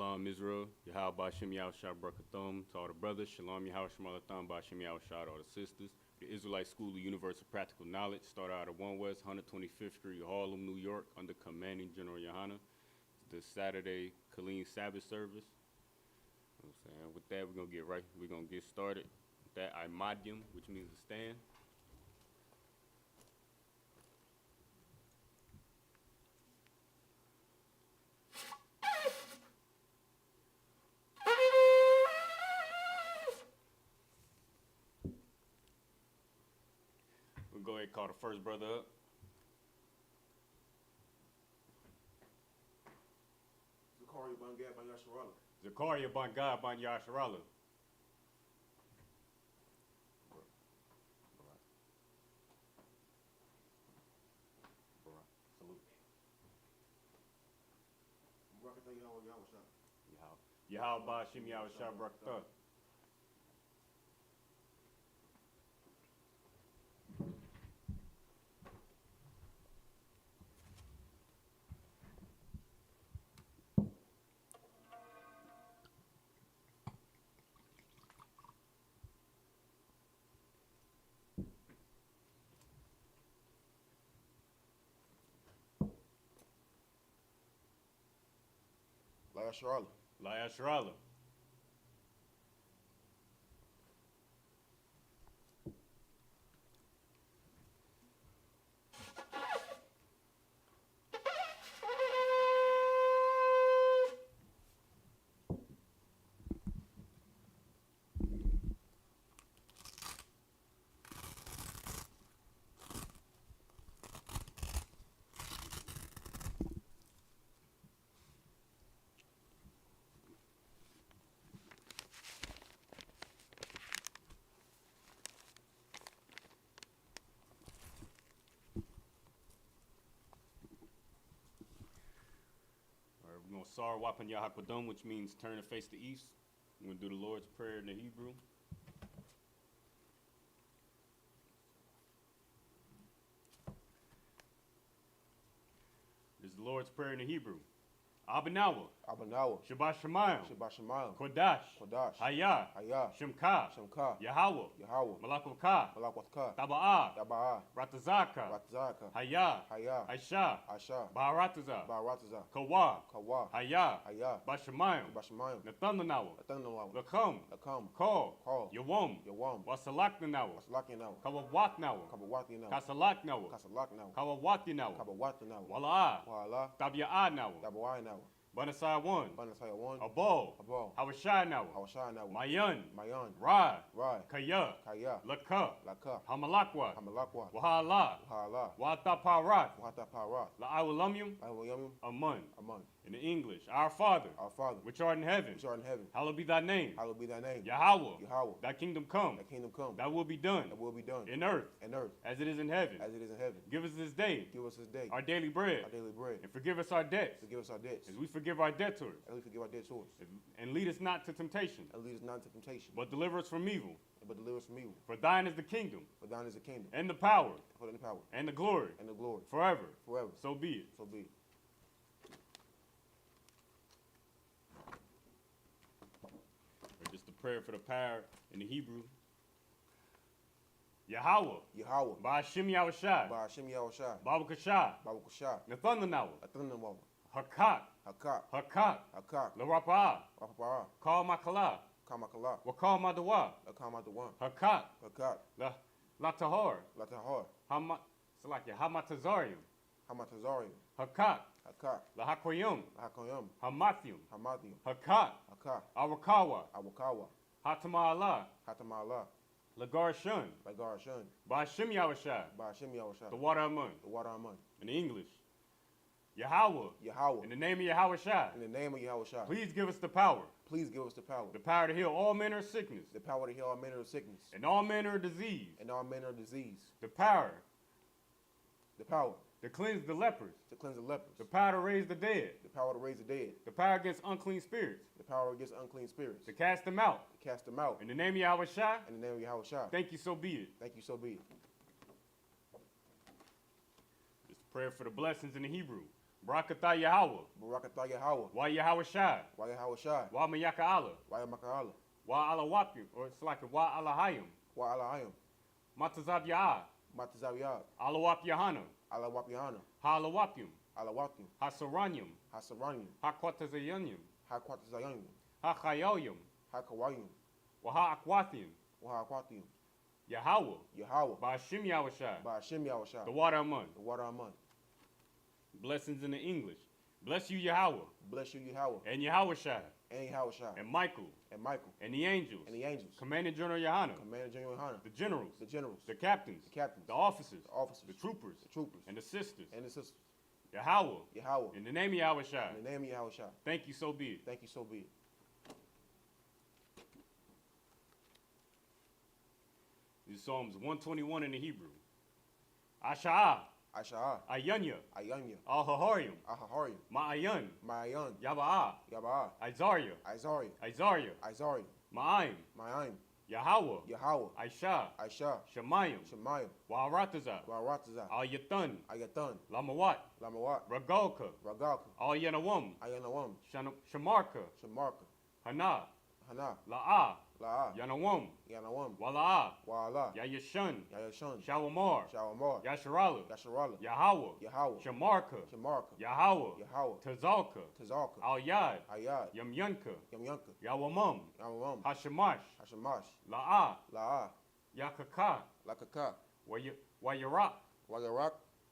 Shalom Israel, Yahal Bashim Yahushua Barakathum, to all the brothers, Shalom Yahushua Malatham Bashim Yahushua, to all the sisters. The Israelite School of Universal Practical Knowledge started out of 1 West 125th Street, Harlem, New York, under Commanding General Yohana. It's the Saturday Killeen Sabbath service. You know what I'm saying? With that, we're gonna get started. With that, Imadium, which means to stand. We'll go ahead and call the first brother up. Zakaria Bangad Ban Yasharala. Zakaria Bangad Ban Yasharala. Salute. Barakatah Yahweh Yahushua. Yahal Bashim Yahushua Barakatah. La Yasharala. La Yasharala. We're going to Sar Wapan Yahakwadum, which means turn and face the east. We're going to do the Lord's Prayer in the Hebrew. This is the Lord's Prayer in the Hebrew. Abanawa. Abanawa. Shabbat Shemayim. Shabbat Shemayim. Kodash. Kodash. Hayah. Hayah. Shemka. Shemka. Yahweh. Yahweh. Malakwaka. Malakwaka. Taba'ah. Taba'ah. Ratazaka. Ratazaka. Hayah. Hayah. Aisha. Asha. Baharataza. Barataza. Kawa. Kawa. Hayah. Hayah. Bashamayim. Bashamayim. Nathanawa. Atanawa. Lakam. Lakam. Call. Call. Yawam. Yawam. Wasalaknanawa. Wasalakinawa. Kawawatnawa. Kabawatinawa. Kasalaknawa. Kasalaknawa. Kawawatinawa. Kabawatinawa. Wala'a. Wala. Tabia'anawa. Dabawainawa. Banasai 1. Banasaya 1. Abol. Abol. Hawashanawa. Hawashanawa. Mayan. Mayan. Ra. Rai. Kaya. Kaya. Laka. Laka. Hamalakwa. Hamalakwa. Wahala. Wahala. Wataparat. Wataparat. La'awalumyum. Awayamim. Amun. Aman. In the English, our Father, Our Father, which art in heaven, which art in heaven, hallowed be thy name. hallowed be thy name. Yahweh, Yahweh, thy kingdom come, thy kingdom come, thy will be done, thy will be done, in earth, as it is in heaven. it is in heaven. Give us this day Give us this day our daily bread, our daily bread, and forgive us our debts, forgive us our debts, as we forgive our debtors. as we forgive our debtors, And lead us not to temptation, and lead us not into temptation, but deliver us from evil. but deliver us from evil. For thine is the kingdom, For thine is the kingdom, and the power, for the power, and the glory, and the glory, forever. forever. So be it. So be it. Or just the prayer for the power in the Hebrew. Yahweh, Yahweh, Ba'ashim Yahushai, by Hashem Yahushua, Babu Kashai, Babu Kushah, Nathanawa, Athanamawa, Hakak, Hakak, Hakak, Hakak, Larapa'ah, Rapapara, Call Makala, Kamakala, Wakal Madawa, Akamadawan, Hakak, Hakak, La Tahor, Latahar, Salakia, Hamatazarium, Hamatazarium, Hakak, Hakak, La Hakoyum, Hakoyam, Hamathium, Hamathium, Hakak, Hakak, Awakawa, Awakawa, Hatama'ala, Hatamala, Lagar Shun, Lagar Shun, Ba'ashim Yahushai, by Hashem Yahushua, the water Amun, the water Aman, in English. Yahweh, Yahweh, in the name of Yahushai, in the name of Yahushua, please give us the power please give us the power to heal all manner of sickness, to heal all manner of sickness, and all manner of disease, and all manner of disease, the power the power to cleanse the lepers, to cleanse the lepers, the power to raise the dead, the power to raise the dead, the power against unclean spirits, the power against unclean spirits, to cast them out. to cast them out, In the name of Yahushai, in the name of Yahushua. thank you, so be it. Thank you, so be it. This prayer for the blessings in the Hebrew. Barakatah Yahweh. Barakatah Yahweh. Wa Yahweh Shai. Wa Yahweh Shai. Wa Mayaka Allah. Wa Yamaka'Allah. Wa Alawapim. Or it's like Wa Alahayim. Wa Alahayim. Matazav Ya'ah. Matazawiyah. Alawap Yahana. Alawapyahana. Ha Alawapim. Alawakim. Ha Saranyim. Hasaranyim. Ha Kwatazayanyim. Hakwatazayanyim. Ha Chayoyim. Hakawayim. Wa Ha Akwathim. Wahakwatiyim. Yahweh. Yahweh. Ba'ashim Yahweh Shai. Ba'ashem Yahweh Shai. The water Amun. The water Aman. Blessings in the English. Bless you, Yahweh. Bless you, Yahweh. And Yahweh Shai. And Yahweh Shai. And Michael. And Michael. And the angels. And the angels. Commanding General Yohana. Commander General Hana. The generals. The generals. The captains. The captains. The officers. The officers. The troopers. The troopers. And the sisters. And the sisters. Yahweh. Yahweh. In the name of Yahweh Shai. In the name of Yahweh Shai. Thank you, so be it. Thank you, so be it. This is Psalms 121 in the Hebrew. Asha'ah. Asha'ah. Ayanya. Ayanya. Al-Haharim. Ahaharim. Ma'ayan. Ma'ayan. Yaba'ah. Yaba'ah. Isaiah. Isari. Isaiah. Isari. Ma'aim. Ma'aim. Yahweh. Yahweh. Aisha. Aisha. Shemayim. Shemayim. Wa'aratazah. Wa'aratazah. Al-Yatan. Ayatan. Lamawat. Lamawat. Ragalka. Ragalka. Al-Yanawam. Ayanawam. Shamarka. Shamarka. Hana. Hana. La'ah. La'ah. Yanawam. Yanawam. Wala'ah. Wa'ala. Yayashan. Yayashan. Shawamar. Shawamar. Yasharala. Yasharala. Yahweh. Yahweh. Shamarka. Shamarka. Yahweh. Yahweh. Tazalka. Tazalka. Al-Yad. Ayad. Yamyanka. Yamyanka. Yawamam. Yamamam. Hashemash. Hashamash. La'ah. La'ah. Yakaka. Lakaka. Wayarak. Wagarak.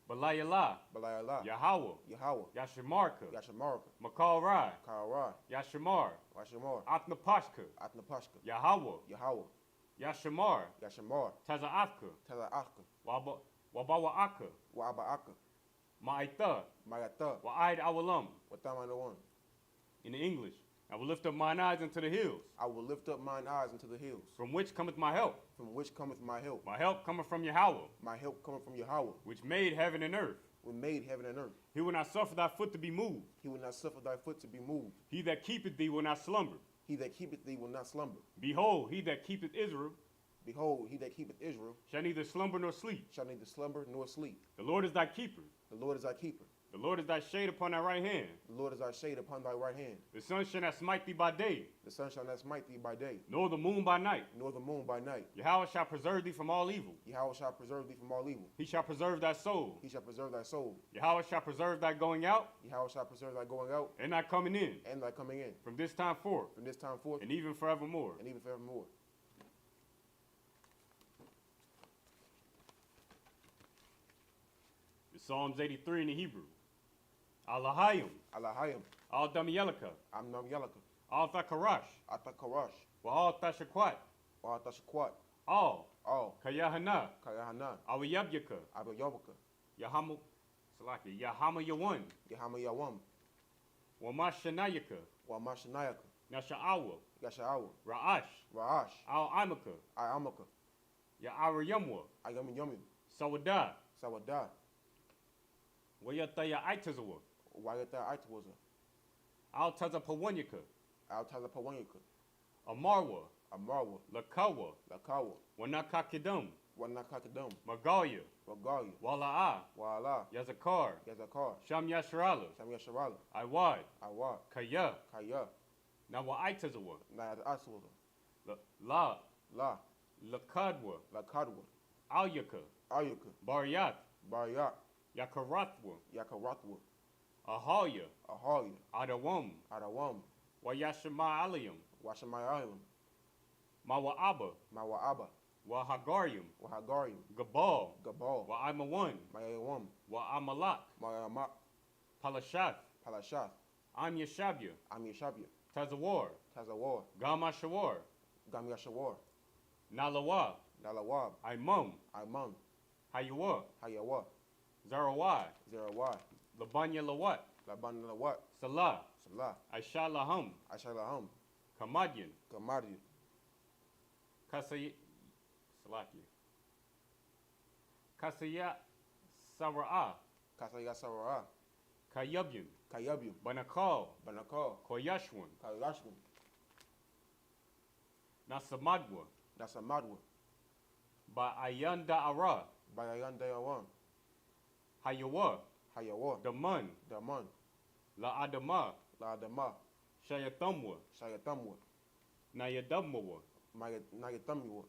Balayala. Balayala. Yahweh. Yahweh. Yashamarka. Yashamarka. Makal Rai. Kaara. Yashamar. Washamar. Atnapashka. Atnapashka. Yahweh. Yahweh. Yashamar. Yashamar. Tazaafka. Taza'aka. Wabawaaka. Wa'aba'aka. Ma'aita. Mayata. Wa'aid awalam. Watamanawan. In the English, I will lift up mine eyes into the hills, I will lift up mine eyes into the hills, from which cometh my help. from which cometh my help. My help cometh from Yahweh, My help cometh from Yahweh, which made heaven and earth. who made heaven and earth. He will not suffer thy foot to be moved. He will not suffer thy foot to be moved. He that keepeth thee will not slumber. He that keepeth thee will not slumber. Behold, he that keepeth Israel Behold, he that keepeth Israel shall neither slumber nor sleep. shall neither slumber nor sleep. The Lord is thy keeper. The Lord is thy keeper. The Lord is thy shade upon thy right hand. The Lord is thy shade upon thy right hand. The sun shall not smite thee by day, The sun shall not smite thee by day, nor the moon by night. nor the moon by night. Yahweh shall preserve thee from all evil. Yahweh shall preserve thee from all evil. He shall preserve thy soul. He shall preserve thy soul. Yahweh shall preserve thy going out Yahweh shall preserve thy going out and thy coming in, and thy coming in, from this time forth from this time forth and even forevermore. and even forevermore. It's Psalms 83 in the Hebrew. Alahayim, Alahayim. Al Damiyelaka, Amnam Yalaka. Al Thakarash, Atakarash. Wa Al Tashakwat, Wa'atashakwat. Al All. Kayahana, Kayahana. Awiyabyaka, Abayabaka. Yahamu Salaki, Yahama Yawan, Yahama Yawam. Wamashanayaka, Wamashanayaka. Nasha'awa, Yasha'awa. Ra'ash, Ra'ash. Al Imaka, Ayamaka. Ya'ariyamwa, Ayami Yami. Sawada, Sawada. Wayataya Aitazawa, Wayata Aitwaza. Al Tazapawanyaka, Altazapawanyaka. Amarwa, Amarwa. Lakawa, Lakawa. Wanakakidum, Wanakakadam. Magaya, Wagalia. Wala'a, Wa'ala. Yazakar, Yazakar. Sham Yasharala, Shamia Sharala. Iwad, Awa. Kaya, Kaya. Nawaitazawa, Nayat Aswaza. La, La. Lakadwa, Lakadwa. Alyaka, Ayaka. Baryat, Baryak. Yakarathwa, Yakaratwa. Ahaya, Ahaya. Adawam, Adawam. Wayashama Aliyam, Washamai Island. Mawa'aba, Mawa'aba. Wahagaryam, Wahagarium. Gabal, Gabal. Wa'imawan, Mayawam. Wa'amalak, Mayamak. Palashath, Palashath. Am Yashabya, Amishabya. Tazawar, Tazawar. Gamashawar, Gamyashawar. Nalawa, Nalawab. Imam, Imam. Haywa, Hayawa. Zarawai, Zerawai. Labanya Lawat, Laban Lawat. Salah, Salah. Aisha Laham, Ashalaham. Kamadyan, Gamadi. Kasay, Salaki, Kasaya Sara'a, Kasaya Sarah. Kayabyan, Kayabium. Banakal, Banakal. Koyashwan, Kayashwan. Nasamadwa, Nasamadwa. Ba'ayanda Ara, Bayayan Dayawan. Hayawa, Hayawa. Daman, Daman. La Adama, La Dama. Shayathumwa, Shayatamwa. Nayadamawa, Nayatamwa.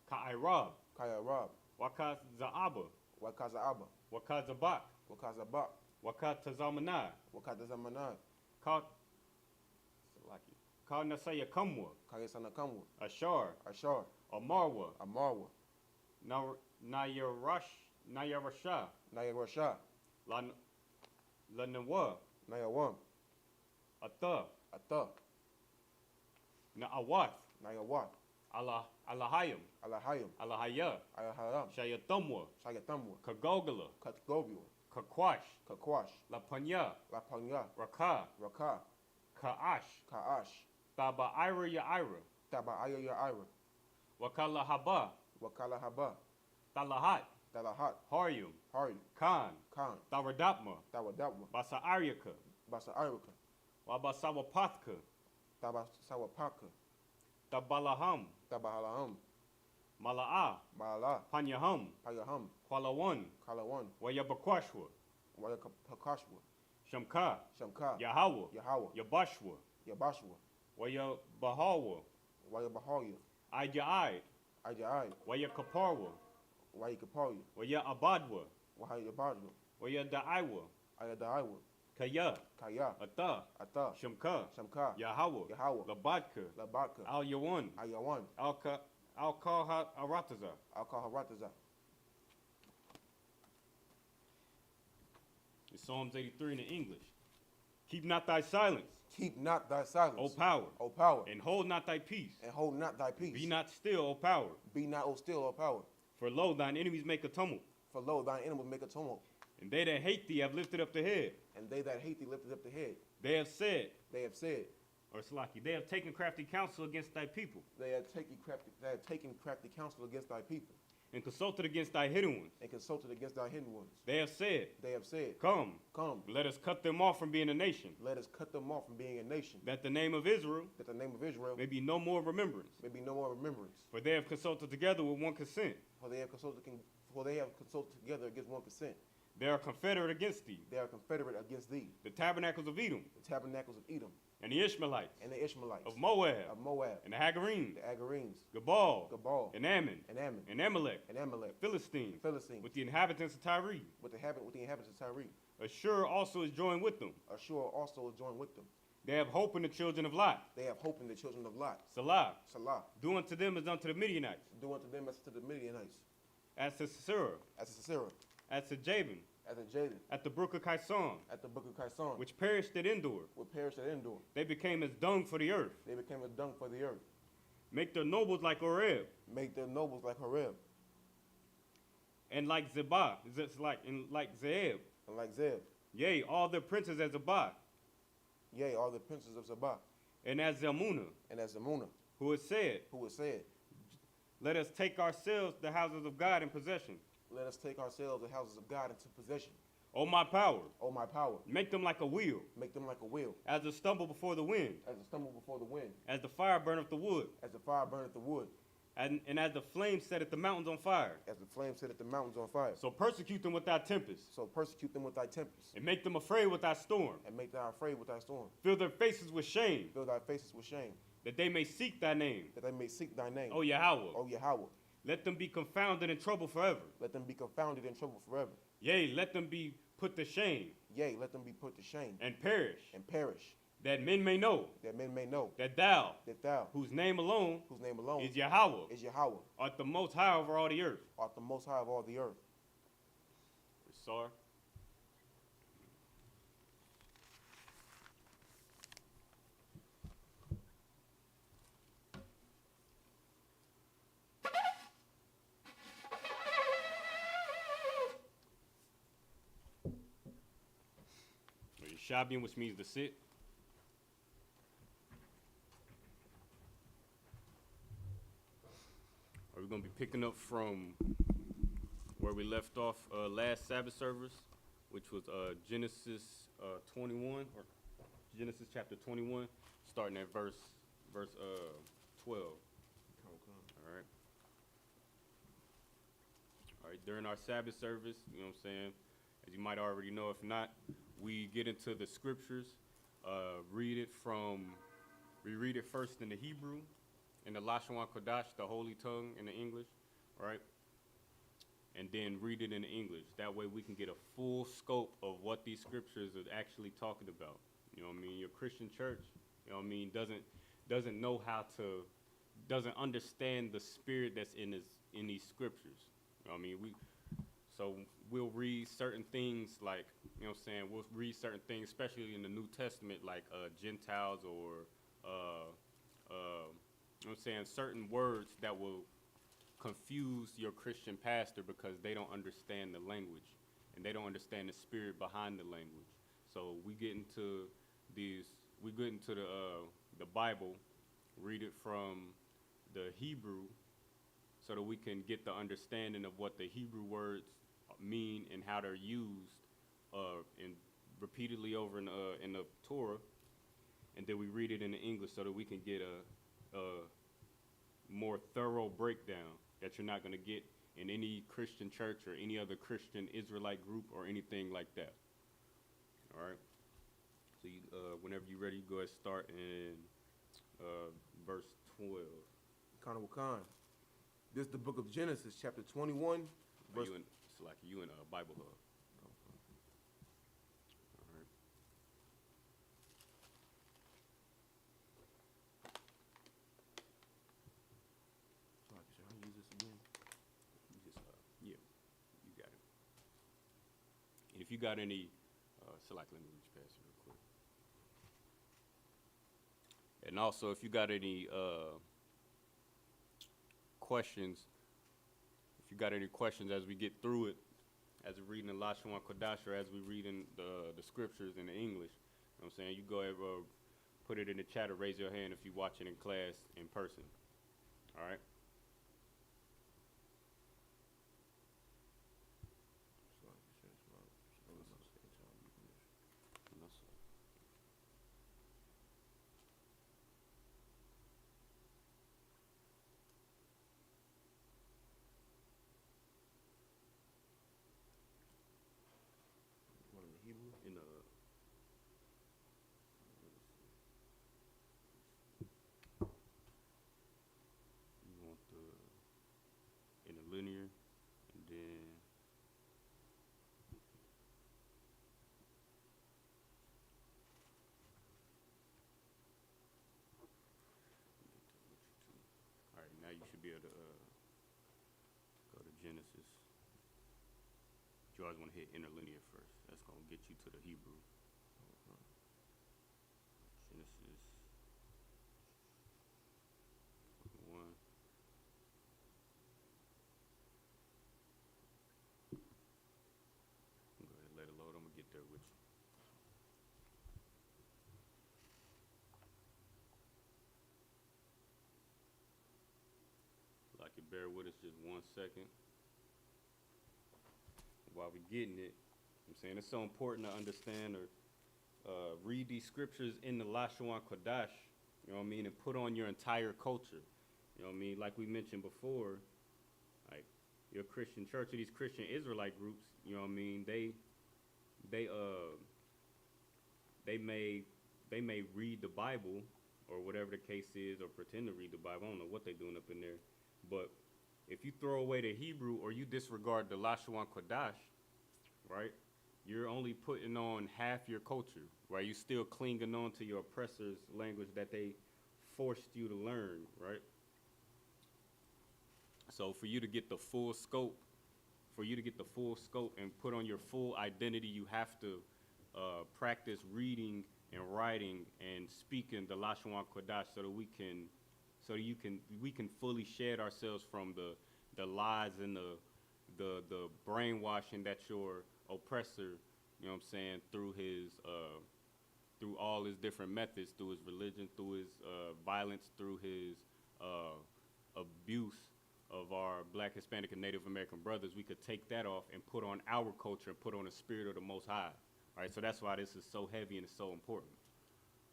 Ka'irab, Kaya Rab. Wakaz Za'aba, Wakaza Abba. Wakazabak, Wakaza Bak. Wakatazamanai, Wakata Zamanai. Ka Nasaya Kamwa, Kaya Sanakamwa. Ashar, Ashar. Amarwa, Amarwa. Nayarasha, Nayarasha. Lanawa, Nayawam. Atha, Ata. Na'awath, Nayawat. Alahayim, Alahayim. Alahaya, Ayaharam. Shayathumwa, Shayatamwa. Kagogala, Katgobio. Kakwash, Kakwash. Lapanya, Lapanya. Raka, Raka. Ka'ash, Kaash. Taba Ira Yaira, Taba Aya Ira. Wakala Haba, Wakala Haba. Talahat, Dalahat. Haryum, Hari. Khan, Khan. Taradapma, Tawadapma. Basa Aryaka, Basa Irika. Wabasawapathka, Taba Sawapaka. Tabalaham, Tabahalaham. Mala'a, Maala. Panyaham, Payaham. Kwalawan, Kalawan. Wayabakwashwa, Wayakakashwa. Shamka, Shamka. Yahawa, Yahawa. Yabashwa, Yabashwa. Wayabahawa, Wayabahalia. Aja'ai, Ajai. Wayakaparwa, Wayakapalia. Wayabadwa, Wahayabadwa. Wayadaiwa, Ayadaiwa. Kaya, Kaya. Ata, Ata. Shamka, Shamka. Yahawa, Yahawa. Labadka, Labaka. Al Yawan, Ayawan. Al-Kaha Arataza. Alkaharataza. It's Psalms 83 in the English. Keep not thy silence, Keep not thy silence. O power, O power. and hold not thy peace. And hold not thy peace. Be not still, O power, Be not, O still, O power. for lo, thine enemies make a tumult, For lo, thine enemies make a tumult. and they that hate thee have lifted up the head. And they that hate thee lifted up the head. They have said, They have said, or Slaki, they have taken crafty counsel against thy people, they have taken crafty counsel against thy people. and consulted against thy hidden ones. And consulted against thy hidden ones. They have said, They have said, come, Come, let us cut them off from being a nation, let us cut them off from being a nation. that the name of Israel That the name of Israel may be no more remembrance. may be no more remembrance. For they have consulted together with one consent. For they have consulted together against one consent. They are confederate against thee, They are confederate against thee. the tabernacles of Edom, The tabernacles of Edom. and the Ishmaelites, And the Ishmaelites. of Moab, Of Moab. and the Hagarenes, The Agarenes. Gebal, Gabal. and Ammon, And Ammon. and Amalek, And Amalek. Philistines, Philistines. with the inhabitants of Tyre. With the inhabitants of Tyre. Ashur also is joined with them. Ashur also is joined with them. They have hope in the children of Lot. They have hope in the children of Lot. Salah, Salah. do unto them as unto the Midianites, Do unto them as to the Midianites. as to Sisera, As to Sisera. as to Jabin, As to Jaden. at the brook of Kison, At the book of Kison. which perished at Endor. Which perished at Endor. They became as dung for the earth. They became a dung for the earth. Make their nobles like Oreb, Make their nobles like Horeb. and like Zebah, like Zeeb. And like Zeb. Yea, all their princes as Zebah, Yea, all the princes of Zabah. and as Zalmunna, And as Zamunna. who has said, Who has said, let us take ourselves the houses of God in possession. let us take ourselves the houses of God into possession. O my power, O my power. make them like a wheel, Make them like a wheel. as a stumble before the wind, As a stumble before the wind. as the fire burneth the wood, As the fire burneth the wood. and as the flame setteth the mountains on fire. As the flame set the mountains on fire. So persecute them with thy tempest, So persecute them with thy tempest. and make them afraid with thy storm. And make thou afraid with thy storm. Fill their faces with shame, Fill thy faces with shame. that they may seek thy name. That they may seek thy name. O Yahweh, O Yahweh. let them be confounded in trouble forever. Let them be confounded in trouble forever. Yea, let them be put to shame Yea, let them be put to shame. and perish, And perish. that men may know That men may know. that thou, That thou, whose name alone whose name alone is Yahweh, is Yahweh, art the most high over all the earth. art the most high of all the earth. Sorry. Shabian, which means to sit. We're going to be picking up from where we left off last Sabbath service, which was Genesis 21, or Genesis chapter 21, starting at verse 12. All right. All right, during our Sabbath service, you know what I'm saying, As you might already know, if not, we get into the scriptures, we read it first in the Hebrew, in the Lashon Kodash, the Holy Tongue in the English, right? And then read it in English. That way we can get a full scope of what these scriptures are actually talking about. You know what I mean? Your Christian church, you know what I mean, doesn't know how to, doesn't understand the spirit that's in these scriptures. You know what I mean? So we'll read certain things like, you know what I'm saying, we'll read certain things, especially in the New Testament, like Gentiles or, you know what I'm saying, certain words that will confuse your Christian pastor because they don't understand the language and they don't understand the spirit behind the language. So we get into the Bible, read it from the Hebrew so that we can get the understanding of what the Hebrew words mean and how they're used and repeatedly over in the Torah, and then we read it in the English so that we can get a more thorough breakdown that you're not going to get in any Christian church or any other Christian Israelite group or anything like that. All right. So whenever you're ready, go ahead and start in verse 12. Kana Wakan. This is the book of Genesis, chapter 21, verse. It's like you in a Bible Hub. All right. Should I use this again? You just, yeah, you got it. And if you got any, let me reach past it real quick. And also, if you got any questions, as we get through it, as we're reading the Lashon Kodash, or as we read in the scriptures in the English, you know what I'm saying, you go ahead, put it in the chat or raise your hand if you're watching in class in person. All right? Hebrew. In the you want in the linear, and then all right, now you should be able to go to Genesis. You always want to hit interlinear first. That's going to get you to the Hebrew. Genesis 1. Go ahead and let it load. I'm going to get there with you. Like it, bear with us just 1 second. While we're getting it, I'm saying it's so important to understand or read these scriptures in the Lashon Kodash, you know what I mean, and put on your entire culture. You know what I mean? Like we mentioned before, like your Christian church or these Christian Israelite groups, you know what I mean, they may read the Bible or whatever the case is, or pretend to read the Bible. I don't know what they're doing up in there. But if you throw away the Hebrew or you disregard the Lashon Kodash, right, you're only putting on half your culture, right? You're still clinging on to your oppressor's language that they forced you to learn, right? So for you to get the full scope, and put on your full identity, you have to practice reading and writing and speaking the Lashon Kodash so that we can fully shed ourselves from the lies and the brainwashing that your oppressor, you know what I'm saying, through all his different methods, through his religion, through his violence, through his abuse of our Black, Hispanic, and Native American brothers, we could take that off and put on our culture and put on the spirit of the Most High. All right, so that's why this is so heavy and it's so important.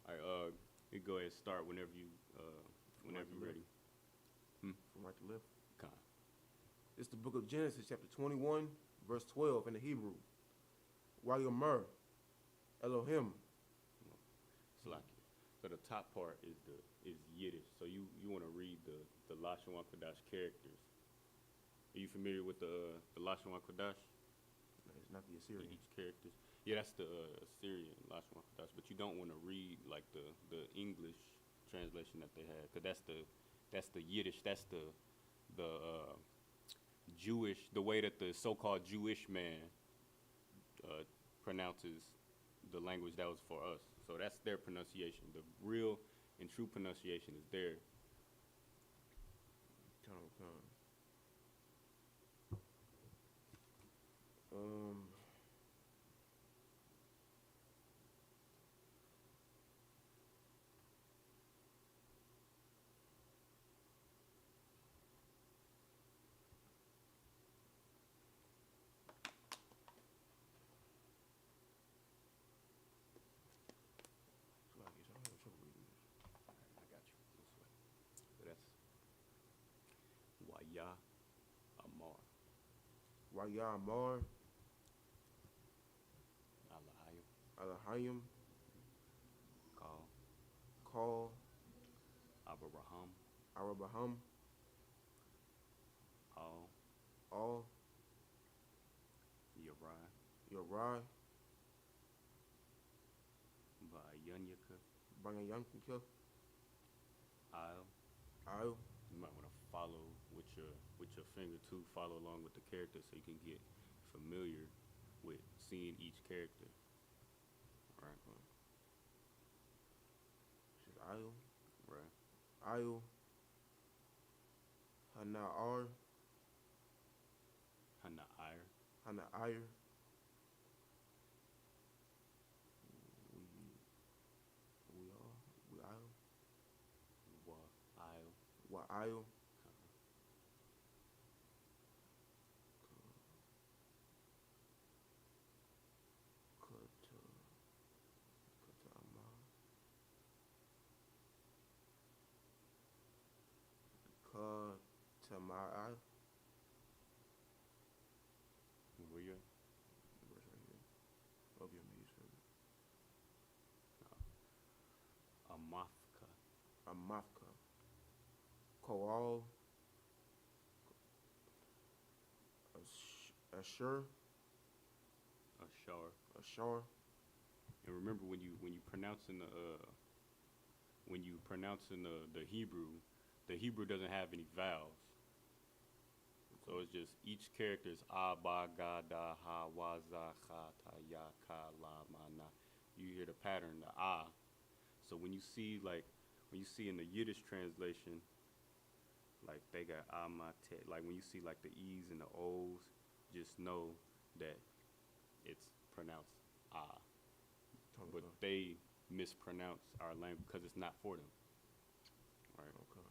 All right, you go ahead and start whenever you're ready. From right to left. Con. It's the book of Genesis, chapter 21, verse 12 in the Hebrew. Wayomer. Elohim. Salakia. So the top part is Yiddish. So you want to read the Lashon Kodash characters. Are you familiar with the Lashon Kodash? No, it's not the Assyrian. Each characters. Yeah, that's the Assyrian Lashon Kodash. But you don't want to read like the English translation that they had, because that's the Yiddish. That's the Jewish, the way that the so-called Jewish man pronounces the language that was for us. So that's their pronunciation. The real and true pronunciation is there. I got you. This way. So that's Waya Amar. Wayamar. Alahayim. Alahayim. Kal. Call. Abraham. Arabaham. All. Yarai. Yorai. Vayanyaka. Banyayanka. Al. Al. You might want to follow with your finger too. Follow along with the character so you can get familiar with seeing each character. All right. This is Al. Right. Al. Hana'ar. Hana'ir. Hana'ir. We Al. Wa'il. Wa'il. Tama'al. Where you? Verse right here. Of your maze for me. Amafka. Amafka. Koal. Ashur. Ashar. Ashar. And remember when you pronouncing the Hebrew doesn't have any vowels. So it's just each character is ba ga da ha wa za cha ta ya ka la ma na. You hear the pattern, the So when you see in the Yiddish translation, like they got amate, like when you see like the E's and the O's, just know that it's pronounced but they mispronounce our language because it's not for them. Right. Okay.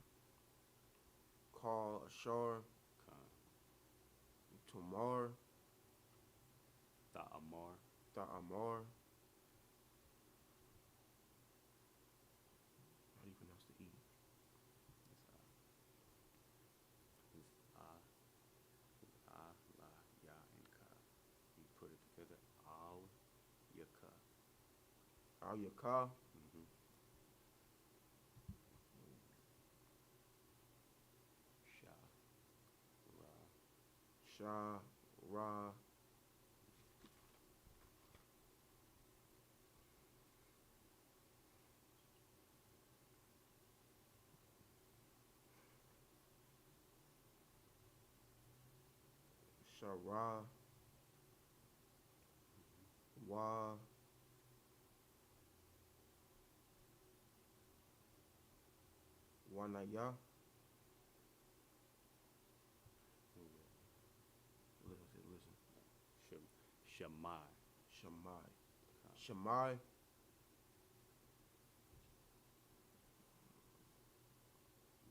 Call Ashar. Tomar. Ta'amar. Ta'amar. How do you pronounce the E? It's la, ya, and ka. You put it together. Al, yaka. Al Yaka. Shah, Ra. Shara. Wa. Wanaya. Listen. Shammai. Shammai. Shammai.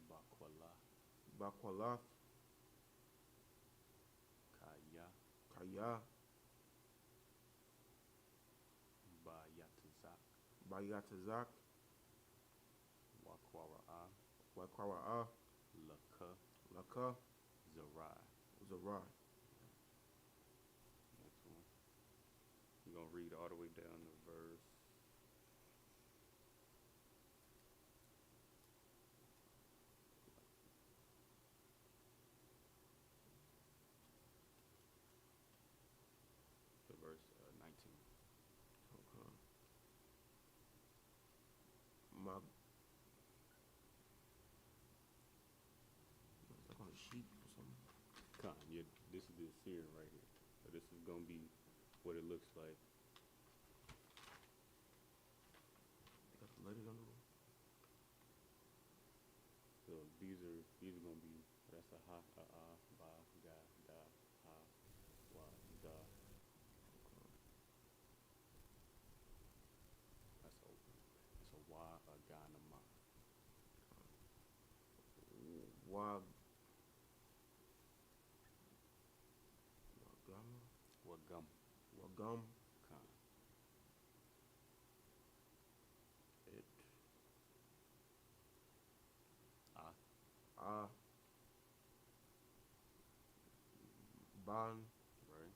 Bakwala. Bakwala. Kaya. Kaya. Bayatazak. Bayatazak. Wakwara'a. Wakwara'a. Laka. Laka. Zarai. Zarai. Next one. You gonna be what it looks like. Got the letters on the room. So these are gonna be, that's a ha, a, ba, ga, da, ha, wa, da. That's a wa, a ga, and a ma. Wa. Wa gum. Wagum. Con. It. Ah. Ban. Right.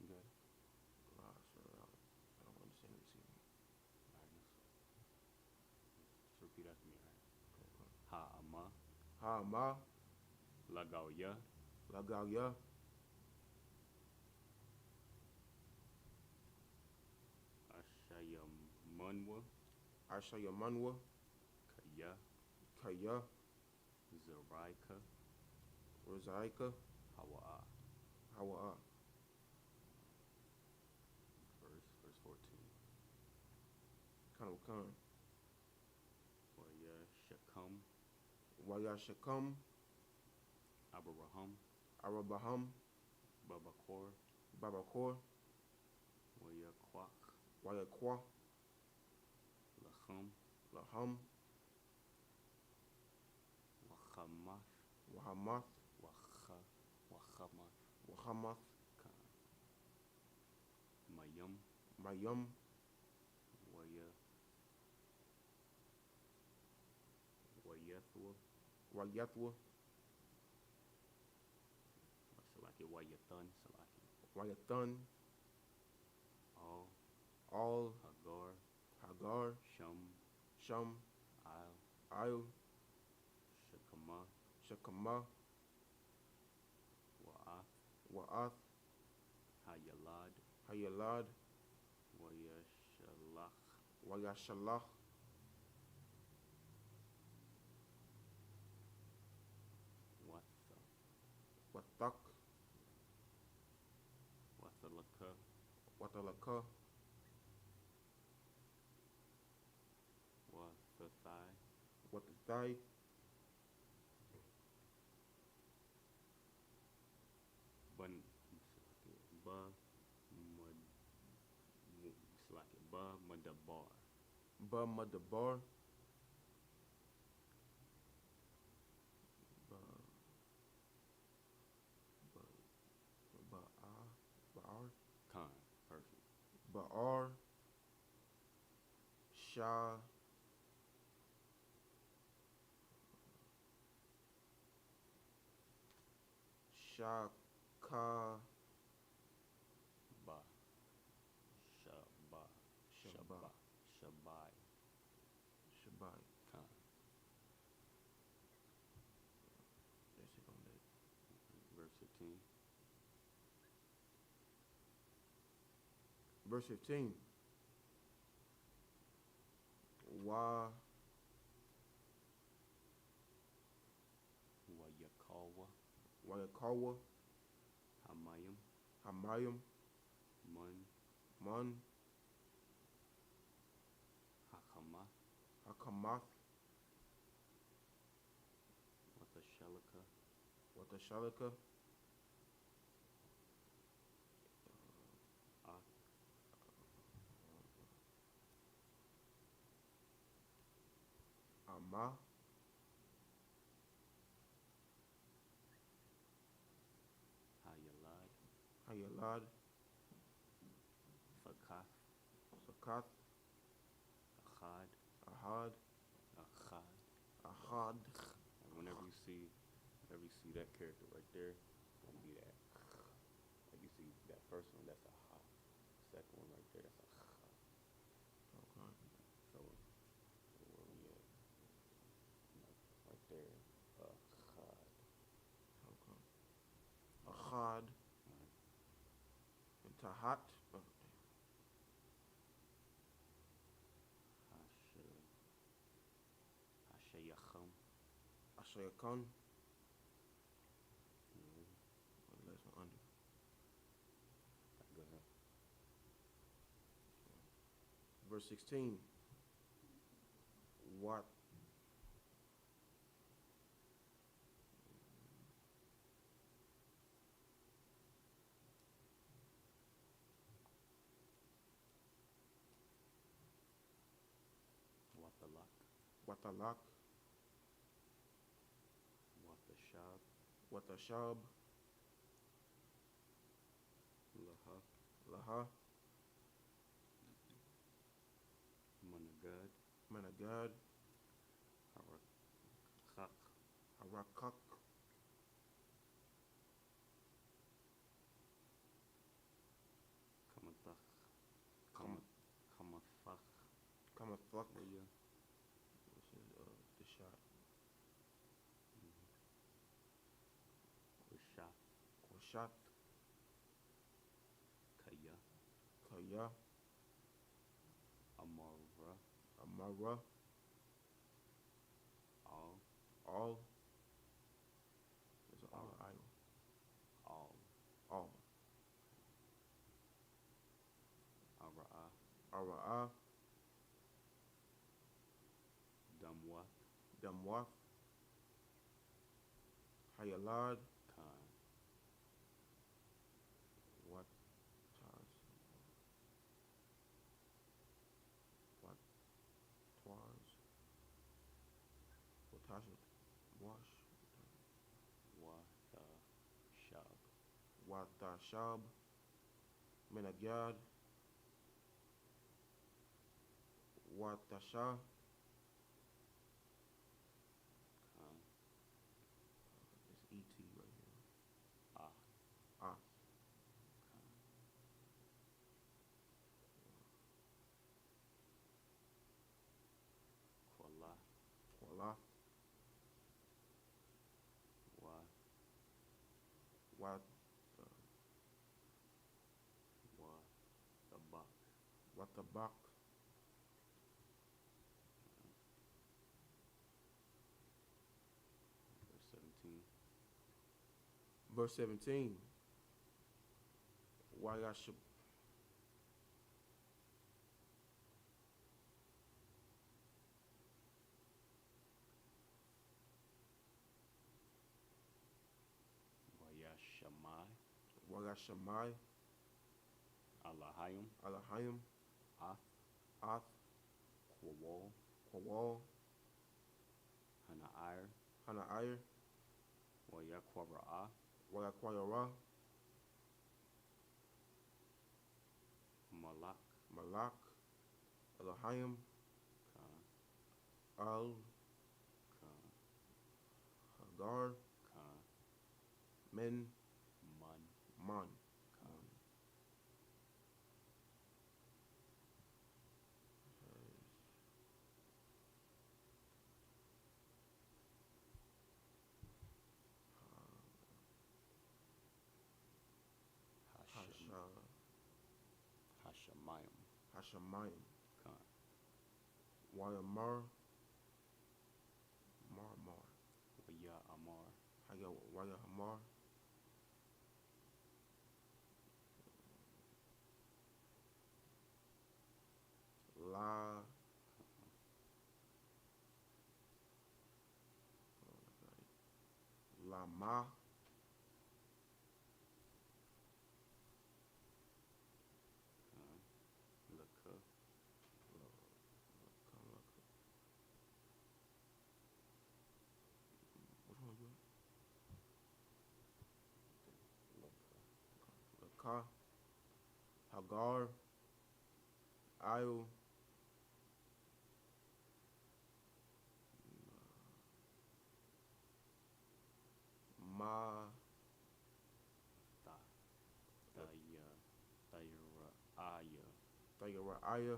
You got it? Sir, I don't understand it. See. Alright, just repeat after me, alright? Okay. Ha, ama, Ha ma. lagao ya, Lagao ya. ashaya munwa, Ashaya manwa. kaya, Kaya. zaraika, Rosaika. hawa'a. Hawa'a. Verse 14. Kanawakan. Waya shakam, Waya shakam. abaraham, Arabaham. babakor, Babakor. waya kwak, Waya kwa. lacham, Laham. wachamath, Wahamath. wachamath, Wahamath. ka, mayam, Mayam. wayethwa, Wayathwa. salaki, wayathan, salaki, Wayathan. all, All. hagar, Hagar. sham, Sham. al, Ail. shakama, Shakama. wa'ath, Wa'ath. hayalad, Hayalad. wayashalach, Wayashalach. watha, Watak. wathalaka, Watalaka. wathathai, Watathai. ban, ba, mad, salaki, ba, madabar, Ba Madabar. Ba. Ba. Ba'ar. Ba'ar. Khan, perfect. Ba'ar. Shah. Shaka. Ba, shaba, Shaba. shabai, Shabai. Khan. That's it on that. Verse 15. Verse 15. Wa. Wayakawa, Wayakawa. hamayim, Hamayim. mun, Man. hakamath, Hakamath. wathashalaka, Watashalaka. ak, Ama. hayalad, Hayalad. fakath, Sakath. achad, Ahad. achad. Ahad. And whenever you see that character right there, it's gonna be that. Like you see that first one, that's a ha. Second one right there, that's a ha. Okay. So where we at? Right there, achad. Okay. Ahad. Right. Tahat. Hashayacham. Ashayakan. Last one under. Go ahead. Verse 16. What? Watalak. Watalak. Watashab. Watashab. Laha. Laha. Managad. Managad. Harakak. Harakak. Kamatach. Kam- Kamathach. Kamathak. Yeah. Which is the shot. Ushat. Quashat. Kaya. Kaya. Amara. Amara. Al. All. There's an all idol. Al. All. Ara'a. Ara'a. Damwath. Damwath. Hayalad. Khan. What? Taz. What? Twaz. Watasha. Wash. Wathashab. Watashab. Menagad. Watasha. Khan. It's ET right here. Ah. Ah. Khan. Kwala. Kwala. Wa. Wat. Tabak. Watabak. Verse 17. Verse 17. Wayashab. Wayashamai. Wayashamai. Alahayim. Alahayim. Ath. Ath. Kwawal. Kwawal. Hana'ir. Hana'ir. Wayakwara'a. Wayakwayara. Malak. Malak. Elohim. Khan. Al. Khan. Hagar. Khan. Men. Man. Man. Khan. Hashem. Hashemayim. Hashemayim. Khan. Wayamar. Marmar. Waya Amar. Wayahamar. La. Lama. Khan. Laka. Which one was it? Laka. Laka. Hagar. Ayu. Ma. Ta. Daya. Dayra. Aya. Tayara'aya.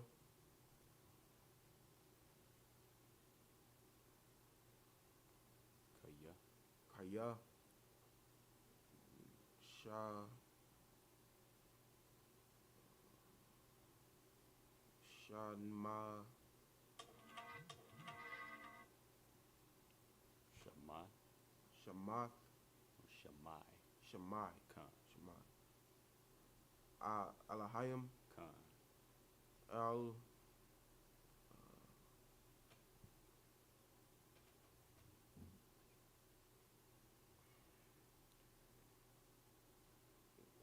Kaya. Kaya. Shah. Shanma. Shammai. Shamath. Shammai. Shammai. Khan. Shammai. Alahayim. Khan. Al.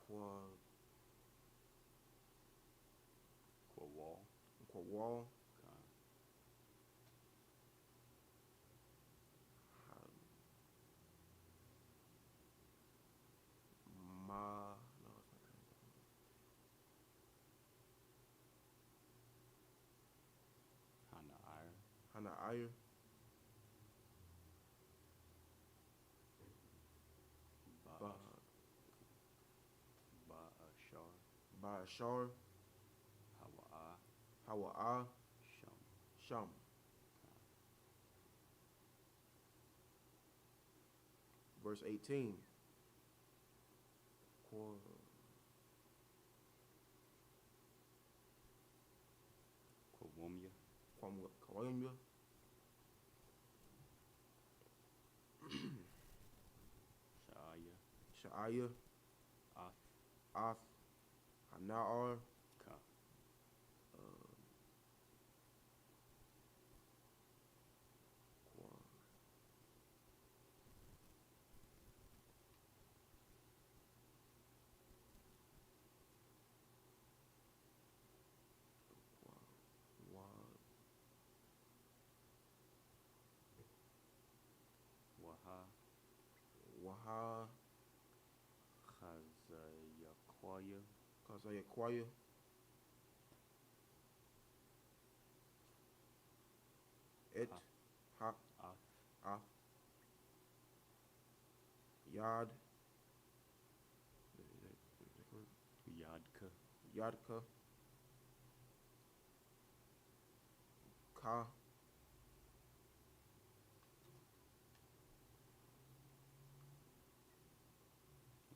Quawal. Quawal. Khan. Ma. No, it's not Hana'ir. Hana Ayer. Ba'ashar. Ba'ashar. Hawa'ah. Hawa'ah. Sham. Sham. Verse 18. Quawumya. Kawayimya. Sha'aya. Sha'aya. Ath. Ath. Hana'ar. Khan. Waha. Waha. Chazayakwaya. Kazayakwaya. Et. Ha. Ath. Ath. Yad. Yadka. Yadka. Ka.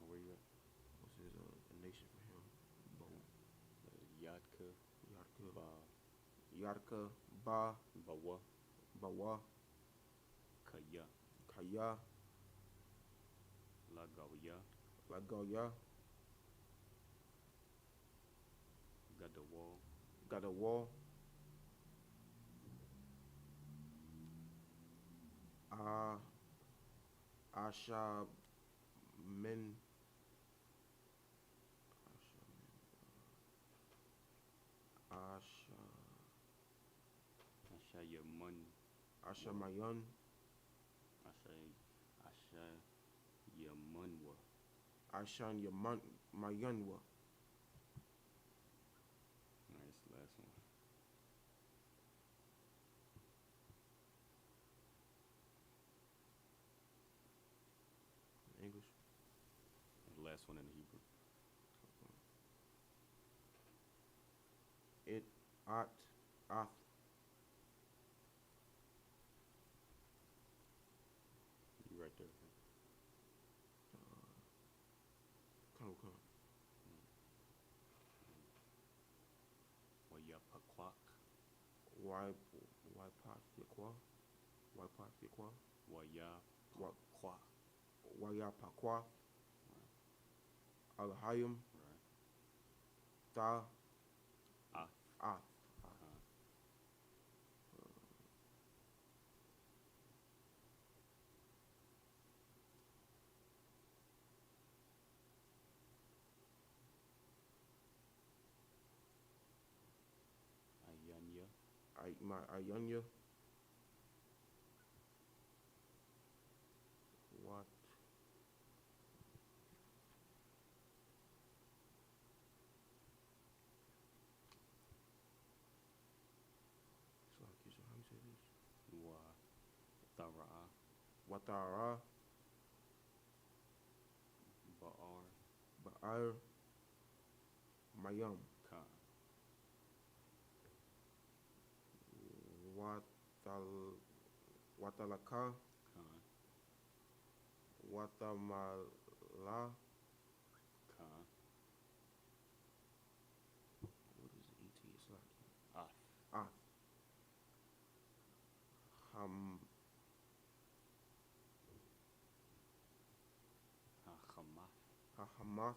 Where you at? What's his a nation for him? Bo. Yadka. Yadka. Ba. Yadka. Ba. Bawa. Bawa. Kaya. Kaya. Lagawya. Lagoya. Gadawal. Gadawal. Asha Men. Asha. Ashayaman. Asha Mayan. Ashayamanwa. Ashan Yaman Mayanwa. Alright, it's the last one. English. The last one in the Hebrew. It. At. Ath. You right there. Come. Wayapakwak. Why pot yakwa? Why pot yakwa? Wayapakwa. Wayapakwa. Alahayim. Right. Ta. Ath. Ath. Ayanya. Ayanya. What? So how you say this? Thara'a. Watara. Ba'ar. Ba'ar. Mayam. Khan. Watalaka. Khan. Watamala. Khan. What is ET? It's like Ath. Math,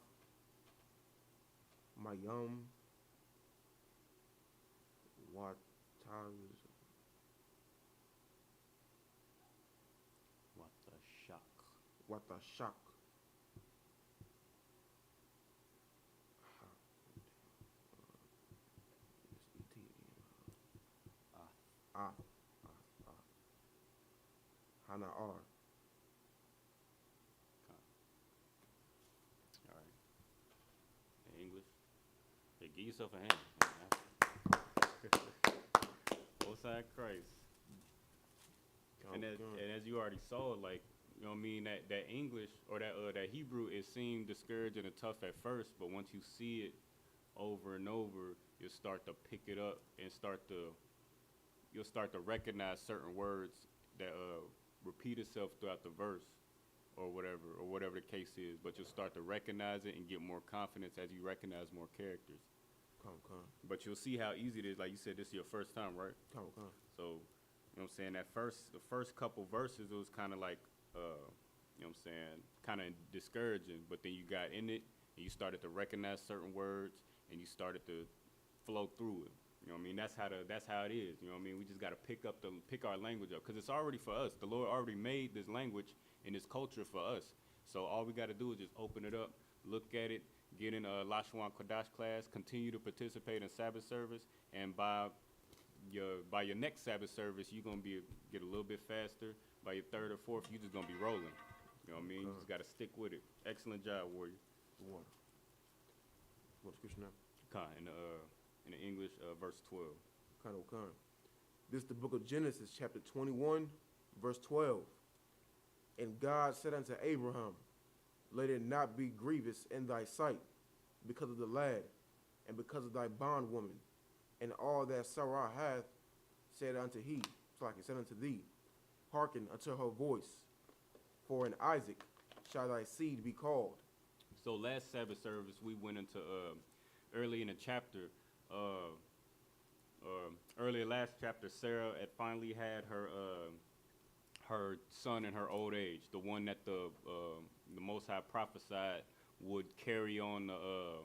Mayum, Wataz, What the shock? Watashak, Ah, Hana R. all right. In English. Hey, give yourself a hand. Both side Christ. And as you already saw, like, you know what I mean, that English or that Hebrew, it seemed discouraging and tough at first, but once you see it over and over, you'll start to pick it up and you'll start to recognize certain words that repeat itself throughout the verse or whatever the case is, but you'll start to recognize it and get more confidence as you recognize more characters. Come. But you'll see how easy it is. Like you said, this is your first time, right? Come. So, you know what I'm saying, the first couple verses, it was kind of like, you know what I'm saying, kind of discouraging, but then you got in it and you started to recognize certain words and you started to flow through it. You know what I mean? That's how it is. You know what I mean? We just got to pick our language up, because it's already for us. The Lord already made this language and this culture for us. So all we got to do is just open it up, look at it, get in a Lashwan Kodash class, continue to participate in Sabbath service, and by your next Sabbath service, you're gonna get a little bit faster. By your third or fourth, you're just gonna be rolling. You know what I mean? You just gotta stick with it. Excellent job, warrior. Water. What scripture now? In the English, verse 12. Khan. This is the book of Genesis, chapter 21, verse 12. And God said unto Abraham, let it not be grievous in thy sight, because of the lad, and because of thy bondwoman, and all that Sarah hath said unto said unto thee, hearken unto her voice, for in Isaac shall thy seed be called. So last Sabbath service, we went into early in the chapter. Earlier last chapter, Sarah had finally had her son in her old age, the one that the Most High prophesied would carry on the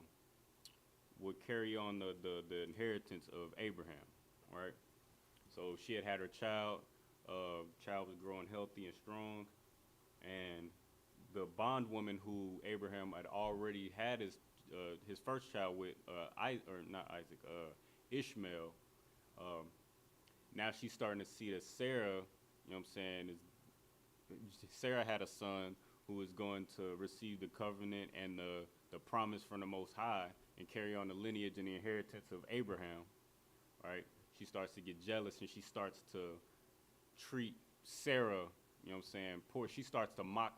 inheritance of Abraham, right? So she had her child. Child was growing healthy and strong, and the bondwoman who Abraham had already had his first child with, Ishmael. Now she's starting to see that Sarah, you know what I'm saying, Sarah had a son who was going to receive the covenant and the promise from the Most High and carry on the lineage and the inheritance of Abraham, right? She starts to get jealous and she starts to treat Sarah, you know what I'm saying, poor. She starts to mock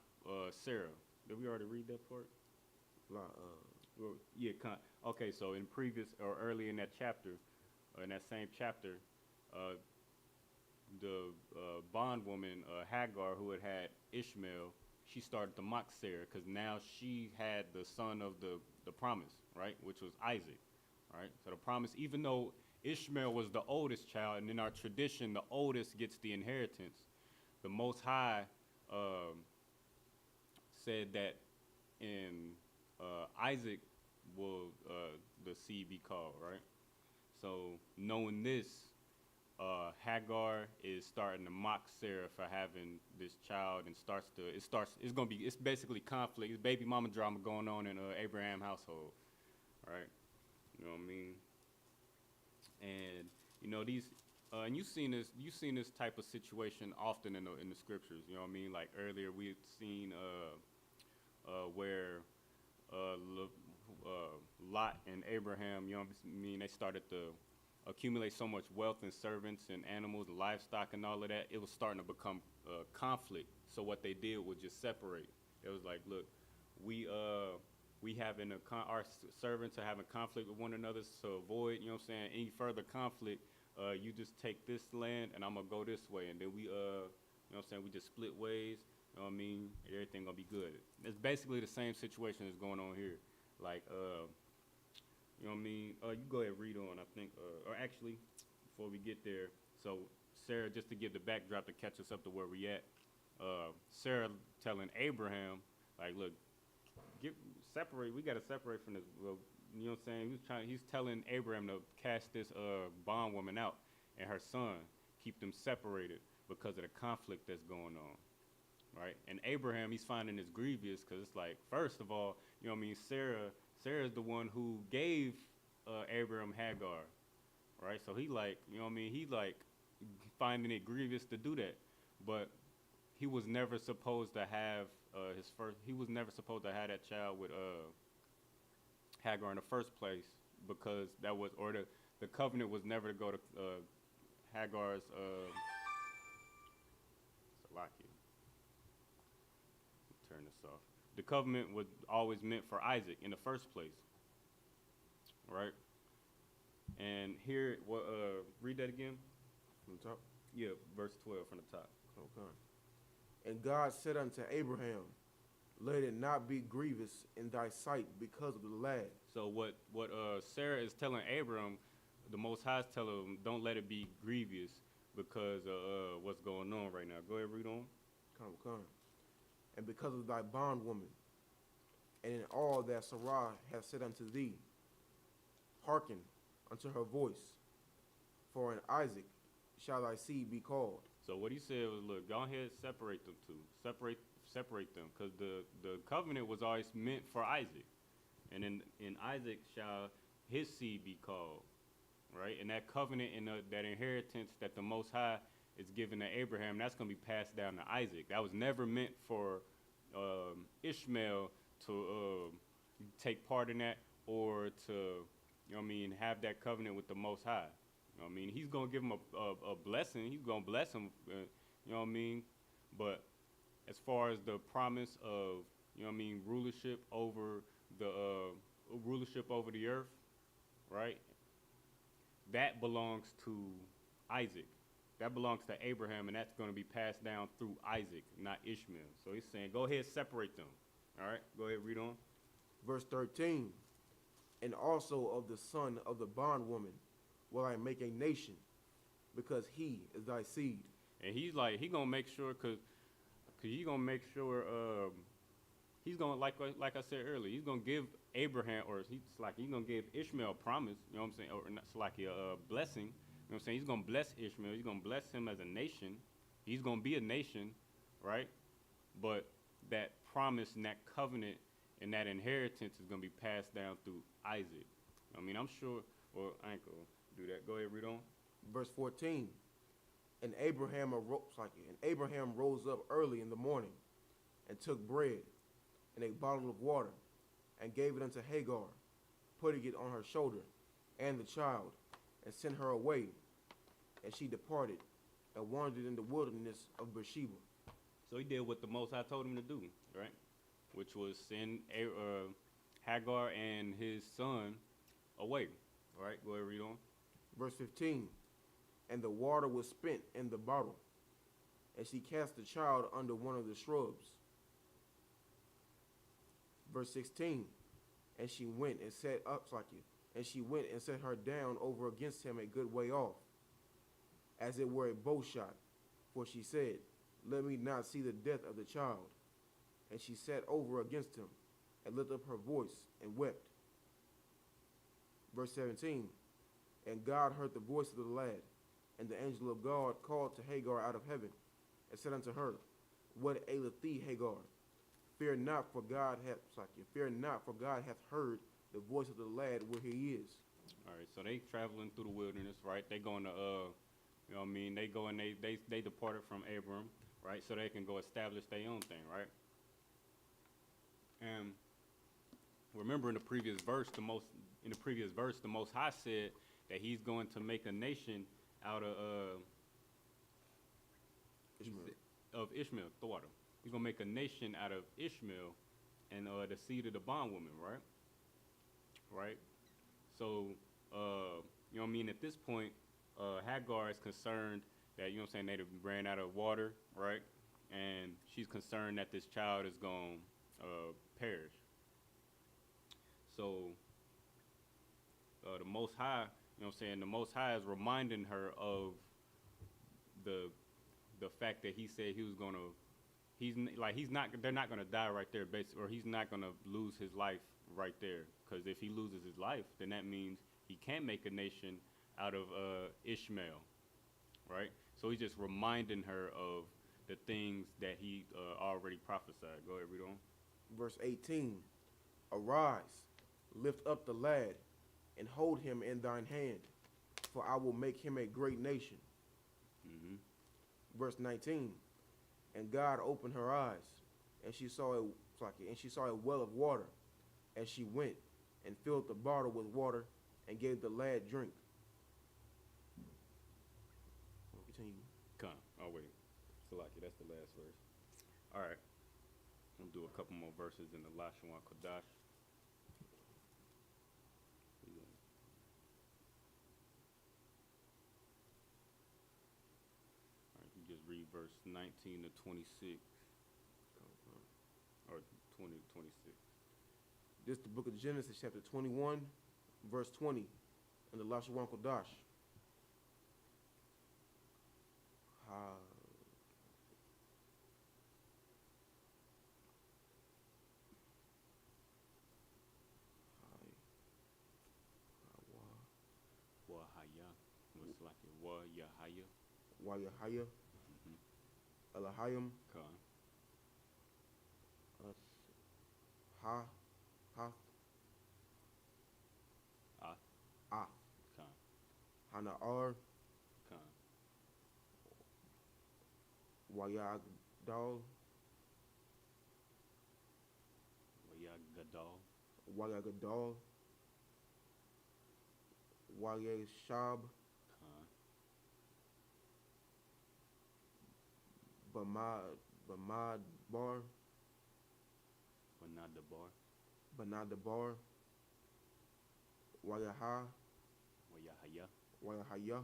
Sarah. Did we already read that part? Yeah, okay, so in previous or early in that chapter, in that same chapter, the bondwoman, Hagar, who had Ishmael, she started to mock Sarah because now she had the son of the promise, right, which was Isaac, right? So the promise, even though Ishmael was the oldest child, and in our tradition, the oldest gets the inheritance, the Most High said that in Isaac will the seed be called, right? So knowing this, Hagar is starting to mock Sarah for having this child, and it's basically conflict. It's baby mama drama going on in Abraham household, right? You know what I mean? And you know and you've seen this type of situation often in the scriptures. You know what I mean? Like earlier we had seen where Lot and Abraham, you know what I mean, they started to accumulate so much wealth and servants and animals, livestock and all of that. It was starting to become conflict. So what they did was just separate. It was like, look, we having our servants are having conflict with one another, to avoid, you know what I'm saying, any further conflict. You just take this land and I'm gonna go this way, and then we you know what I'm saying, we just split ways. You know what I mean? Everything gonna be good. It's basically the same situation that's going on here. Like, you know what I mean? You go ahead and read on, I think. Or actually, before we get there, so Sarah, just to give the backdrop to catch us up to where we at, Sarah telling Abraham, like, look, separate. We got to separate from this. Well, you know what I'm saying? He's telling Abraham to cast this bondwoman out and her son, keep them separated because of the conflict that's going on. Right? And Abraham, he's finding this grievous because it's like, first of all, you know what I mean, Sarah's the one who gave Abraham Hagar, right? So he like, you know what I mean, he like finding it grievous to do that. But he was never supposed to have he was never supposed to have that child with Hagar in the first place, because that was, or the covenant was never to go to Hagar's Salakia. Turn this off. The covenant was always meant for Isaac in the first place, right? And here, read that again From the top. Yeah, verse 12 from the top. Okay. And God said unto Abraham, let it not be grievous in thy sight because of the lad. So what Sarah is telling Abram, the Most High is telling him, don't let it be grievous because of what's going on right now. Go ahead, read on. Come. And because of thy bondwoman, and in all that Sarah hath said unto thee, hearken unto her voice, for in Isaac shall thy seed be called. So what he said was, look, go ahead, separate them two. Separate them, because the covenant was always meant for Isaac. And in Isaac shall his seed be called, right? And that covenant and that inheritance that the Most High is given to Abraham, that's going to be passed down to Isaac. That was never meant for Ishmael to take part in that, or to, you know what I mean, have that covenant with the Most High. You know what I mean? He's going to give him a blessing. He's going to bless him, you know what I mean? But as far as the promise of, you know what I mean, rulership over the earth, right? That belongs to Isaac. That belongs to Abraham, and that's going to be passed down through Isaac, not Ishmael. So he's saying, go ahead, separate them. All right, go ahead, read on. Verse 13, and also of the son of the bondwoman will I make a nation, because he is thy seed. And he's like, he going to make sure, because he's going to make sure, he's going to, like I said earlier, he's going to give Abraham, or he's going to give Ishmael a promise, you know what I'm saying, or not, it's like a blessing. You know what I'm saying? He's going to bless Ishmael. He's going to bless him as a nation. He's going to be a nation, right? But that promise and that covenant and that inheritance is going to be passed down through Isaac. I mean, I'm sure, or I ain't going to do that. Go ahead, read on. Verse 14, and Abraham rose up early in the morning and took bread and a bottle of water and gave it unto Hagar, putting it on her shoulder and the child, and sent her away. And she departed and wandered in the wilderness of Beersheba. So he did what the Most High told him to do, right? Which was send Hagar and his son away. All right, go ahead, read on. Verse 15, and the water was spent in the bottle, and she cast the child under one of the shrubs. Verse 16, and she went and set her down over against him a good way off, as it were a bow shot, for she said, let me not see the death of the child. And she sat over against him, and lifted up her voice, and wept. Verse 17, and God heard the voice of the lad, and the angel of God called to Hagar out of heaven, and said unto her, what aileth thee, Hagar? Fear not, for God hath heard the voice of the lad where he is. All right, so they traveling through the wilderness, right? They going to, you know what I mean? They go and they departed from Abram, right? So they can go establish their own thing, right? And remember in the previous verse, the Most High said that he's going to make a nation out of Ishmael, Thwada. He's going to make a nation out of Ishmael and the seed of the bondwoman, right? Right? So, you know what I mean? At this point, Hagar is concerned that, you know what I'm saying, they ran out of water, right? And she's concerned that this child is going to perish. So, the Most High, you know what I'm saying, the Most High is reminding her of the fact that he said he they're not gonna die right there, basically, or he's not gonna lose his life right there. Because if he loses his life, then that means he can't make a nation out of Ishmael, right? So he's just reminding her of the things that he already prophesied. Go ahead, read on. Verse 18. Arise, lift up the lad, and hold him in thine hand, for I will make him a great nation. Mm-hmm. Verse 19. And God opened her eyes, and she saw a well of water, and she went and filled the bottle with water and gave the lad drink. Continue. Come. Oh wait, Salaki, that's the last verse. All right, I'm gonna do a couple more verses in the Lashawan Kodash. All right, you just read verse 19 to 26, or 20 to 26. This is the book of Genesis, chapter 21, verse 20, in the Lashawan Kodash. Wahaya, what's like it? Wahaya. Wayahaya, Mm-hmm. Elahayim, Khan. Hath, Ah. Ah, Khan. Hana'ar, Khan. Wayagdal, Wayagadal. Wayagadal, Wayeshab, Khan. Bamadbar, Banadabar. Banadabar, Wayaha, Wayahaya. Wayahaya,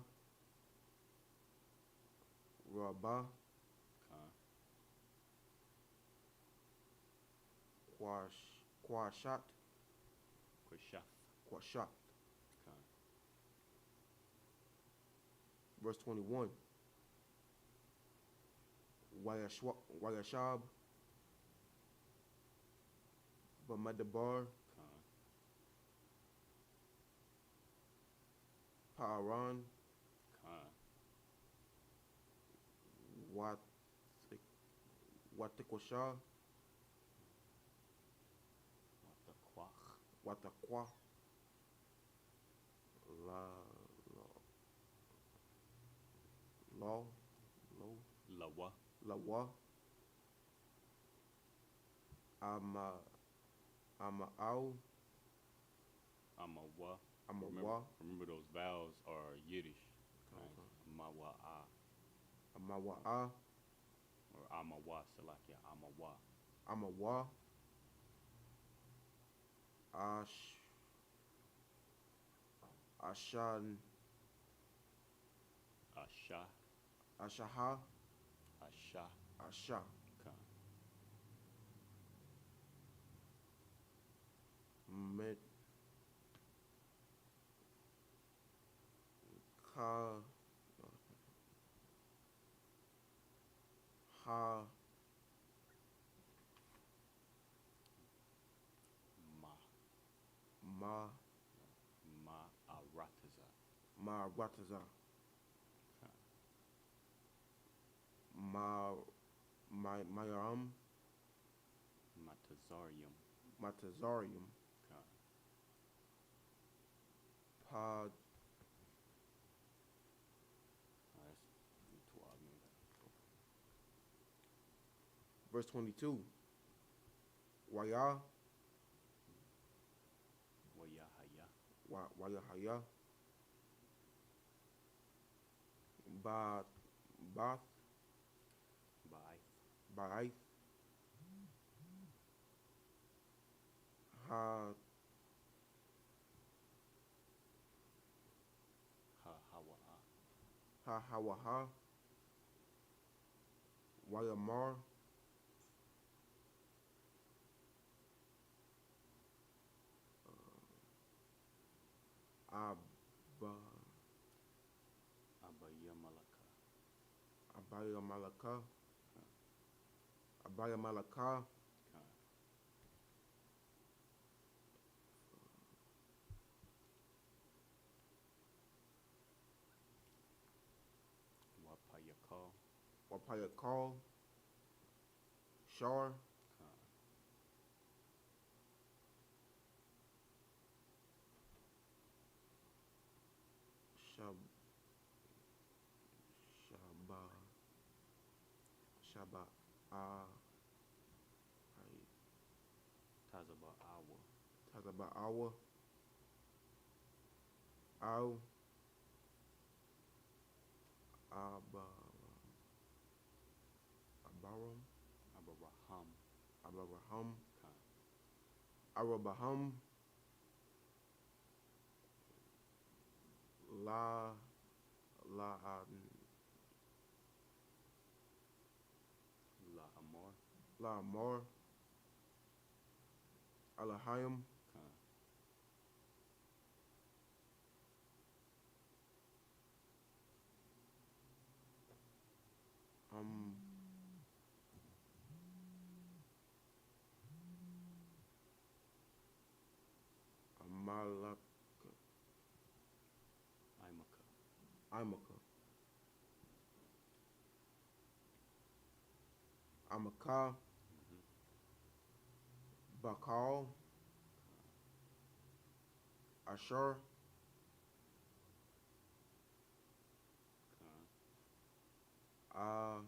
Rabah, Khan. Quashat, Quashaf. Quashat. Khan. Verse 21. Wayashab, Bamadabar, Khan. Pa'aran, Khan. Watikwasha, Watakwach. Watakwa, Lawa. Lawa, Ama'au, Amawa. Amawa, Remember those vowels are Yiddish. Right? Amawa'a. Amawa'a, Or Amawa. Salakia. Amawa. Amawa, Ashan, Asha. Ashaha, Asha. Asha, Khan. Met, Ka, Ha, Ma. Ma, Ma'arataza. Ma'arataza, Khan. Mayaram, Matazarium. Matazarium, Khan. Pod, That's 12 minutes. verse 22. Waya, Wayahaya. Wayahaya, Bath, Ba'ith. Ba'ith, Ha, Ha. Hawa'a. Hawaha, Wayamar, Abba, Abaya Malaka. Abaya Malaka, Baya Malaka, Khan. Wapayakal. Wapaya Call, Shar, Khan. Shab, Shaba, Shaba, Tazaba Awa. Tazaba Awa, Aw, Aba, Abaram, Abaraham. Abaraham, Khan. Arabaham, La, La, La Amar. La Amar, Alahayim, Khan. um, Amalak, Imaka. Imaka, Amaka, Mm-hmm. Bakal, Ashur, Khan. Ah,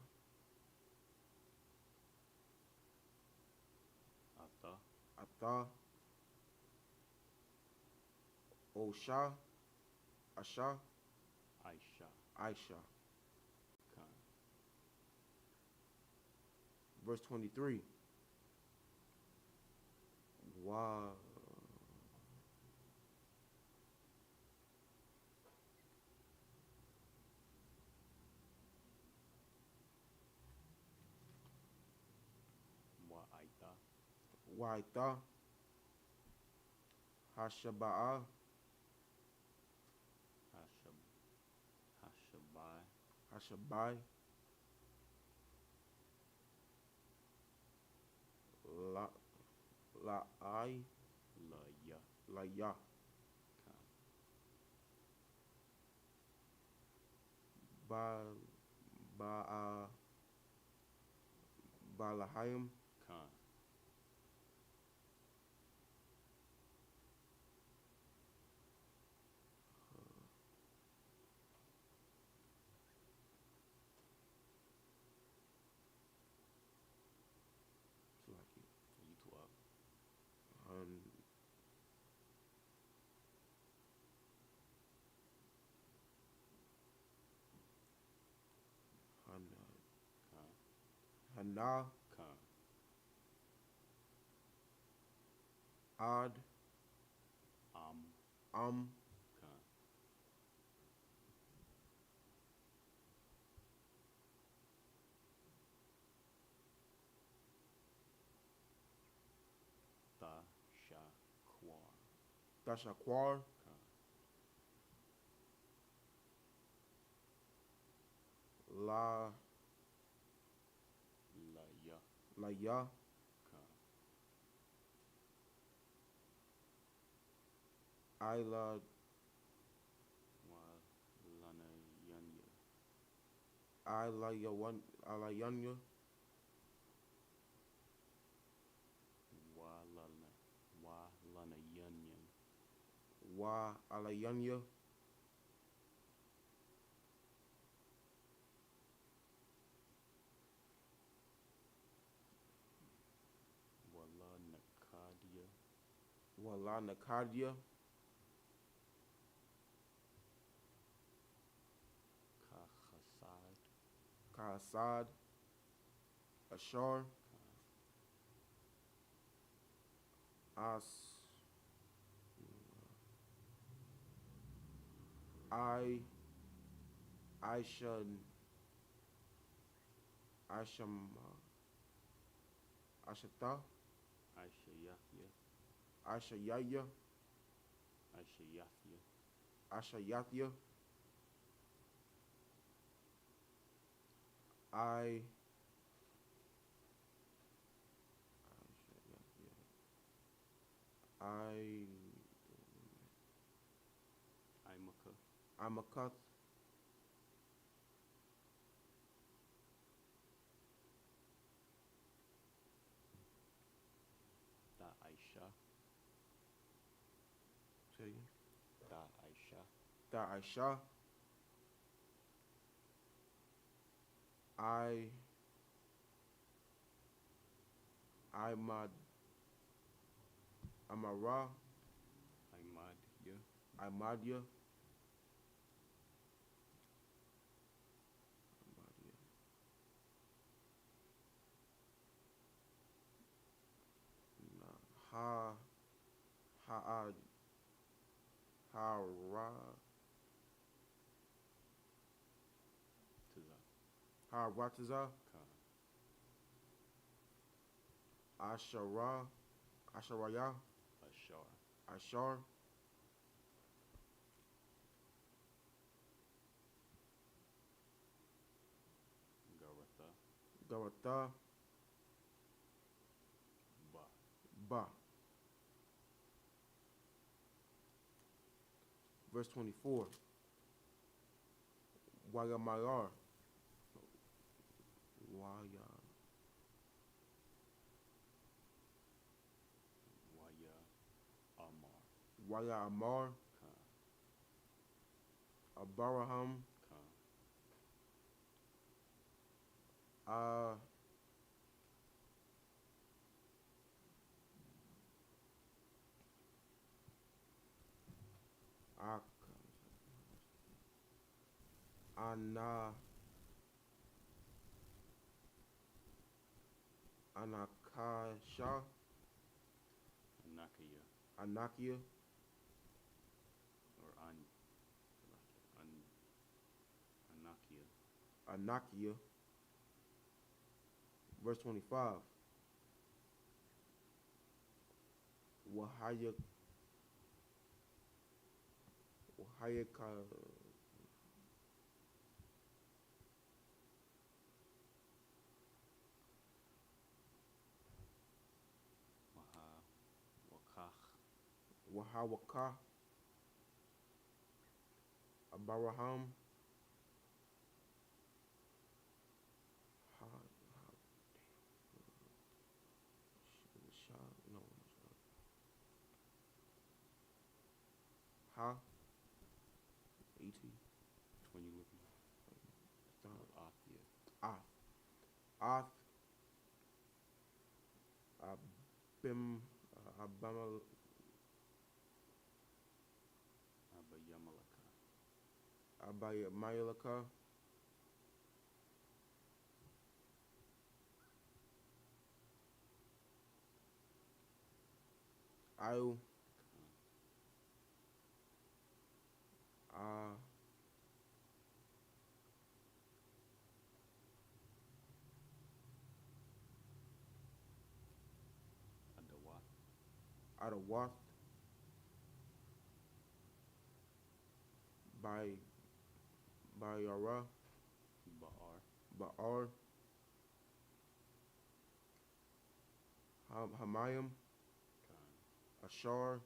Ata. Ata, Osha, Asha, Aisha. Aisha. Khan. Verse 23. Wa, Wa'aita. Waita, Hashaba'a, Hashab. Hashabai. Hashabai, La, La'ai, Laya. Laya, Khan. Ba, Ba'a, Balahayim, Khan. Slaki, You two up. Han, Hana, Khan. Hana, Khan. Ad, Khan. Ta. Sha. Kwar. Tashakwar, Khan. La, Laya. Laya, Khan. Ila, Wa. Lana. Yanya. Ilayanya, Wa. Lana. Wa. Lana. Yanyan. Wa, Alayanya, Wala. Nakadia. Wala Nakadia, Ka. Chasad. Kaasad, Ashar, As, I, Aisha, Asham, Ashata, Aisha. Yahya. Ashayaya, Aisha. Yahya. Ashayatya, I, I Imaka. Amakuth. Da Aisha. Say again. Da Aisha. Da Aisha. Imad Amara. Imadya. Imadia. Ha Ha Hara Tiza. Harataza. Khan. Asharaya. Ashar. Ashar. Garatha. Garatha. Ba. Ba. Verse 24. Wayamayar. Waya. Waya. Amar. Waya Amar. Khan. Abaraham. Khan. Uh, Ana Anakasha. Anakia. Anakia. Or Anakia. Anakia. Verse 25. Wahaya Wahayaka Maha. Wakach. Wahawaka Abaraham no Ha E.T. Which one you looking at? Athia. Ath Ath Abim Abamal Abayamalaka. Abayamayalaka Au Khan. Adawath. Adawath Bayara Baar. Baar Hamayim Khan. Ashar Khan.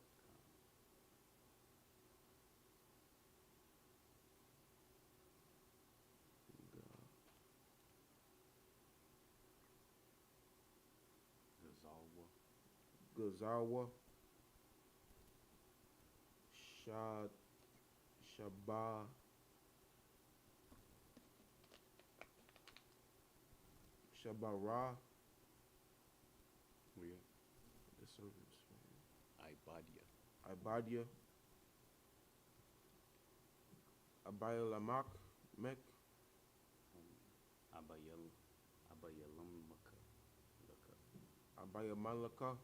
Gazalwa. Gazawa Shad Shabba Shabara Where you the servants at? Ibadia. Ibadia Abayalamak Mek Abayalamaka. Laka. Abayamalaka Khan.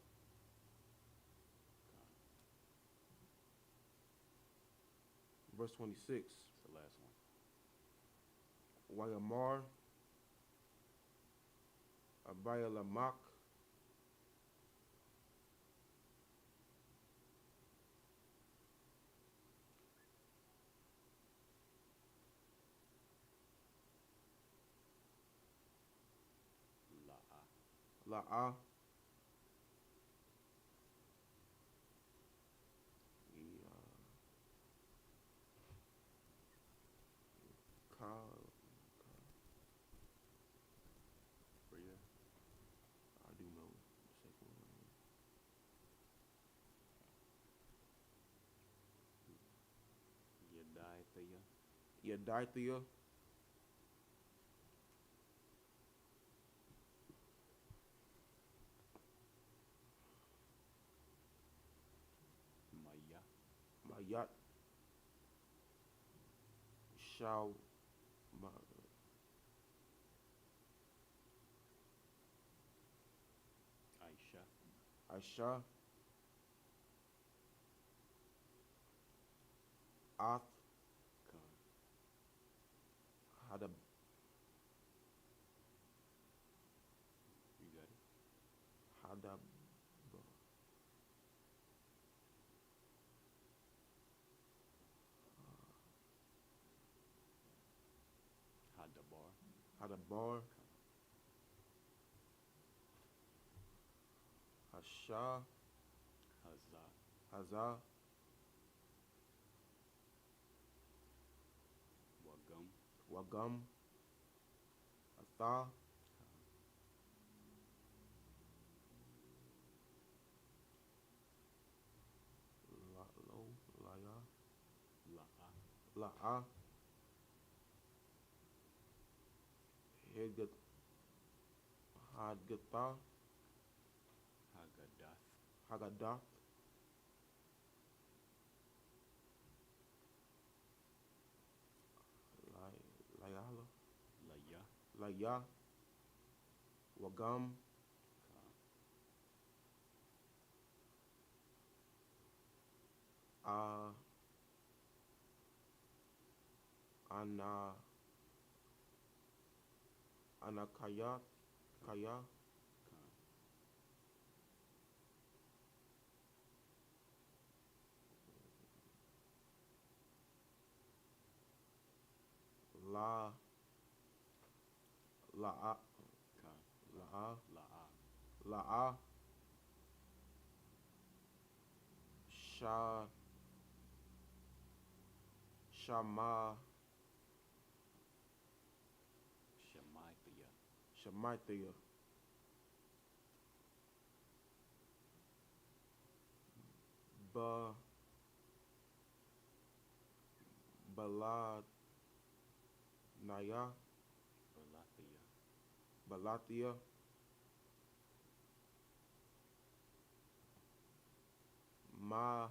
verse 26 It's the last one. Wayamar Abayalamak La'a. La'a Yadithia, Maya. Mayat, Shal, Aisha. Aisha, Ath, Khan. Hadab, You got it. Hadab, Hadabar. Hadabar, Khan. Hasha, Hazah. Hazah, Wagum. Wagum, Atha, Khan. Lo, Laya, La'a. La'a, Hegat, Hadgatha, Hagadath. Hagadath, Layala, Laya. Laya, Wagam, Khan. Ana, Anakayat, Kaya, Khan. La, La'a, Khan. La'a, La'a. La'a, Sha, Shama, Shemaithia. Shemaithia, Ba, Balad, Naya, Balathia. Balathia, Ma,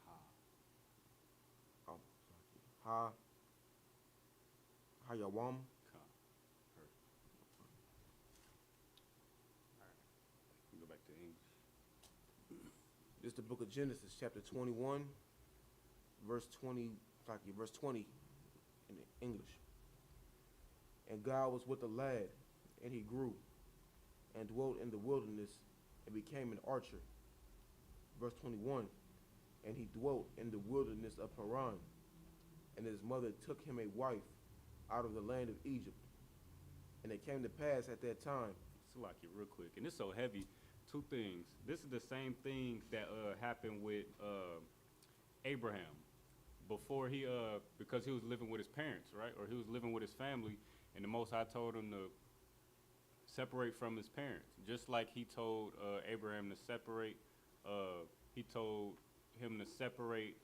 Ha. oh, Ha, Hayawam, Khan. Her. All right. We go back to English. This is the book of Genesis, chapter 21, verse 20, verse 20 in English. And God was with the lad, and he grew, and dwelt in the wilderness, and became an archer. Verse 21, and he dwelt in the wilderness of Paran, and his mother took him a wife out of the land of Egypt. And it came to pass at that time. Salaki, real quick, and it's so heavy. Two things. This is the same thing that happened with Abraham before he because he was living with his parents, right? Or he was living with his family, and the Most High told him to separate from his parents, just like he told Abraham to separate. He told him to separate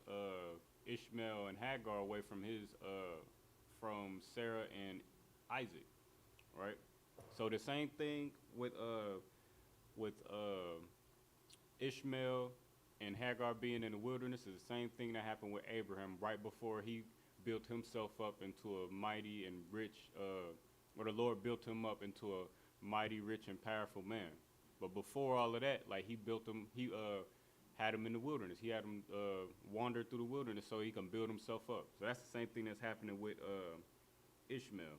Ishmael and Hagar away from his from Sarah and Isaac, right? So the same thing with Ishmael and Hagar being in the wilderness is the same thing that happened with Abraham right before he built himself up into a mighty and rich, or the Lord built him up into a mighty, rich, and powerful man. But before all of that, like he built him, he had him in the wilderness. He had him wander through the wilderness so he can build himself up. So that's the same thing that's happening with Ishmael.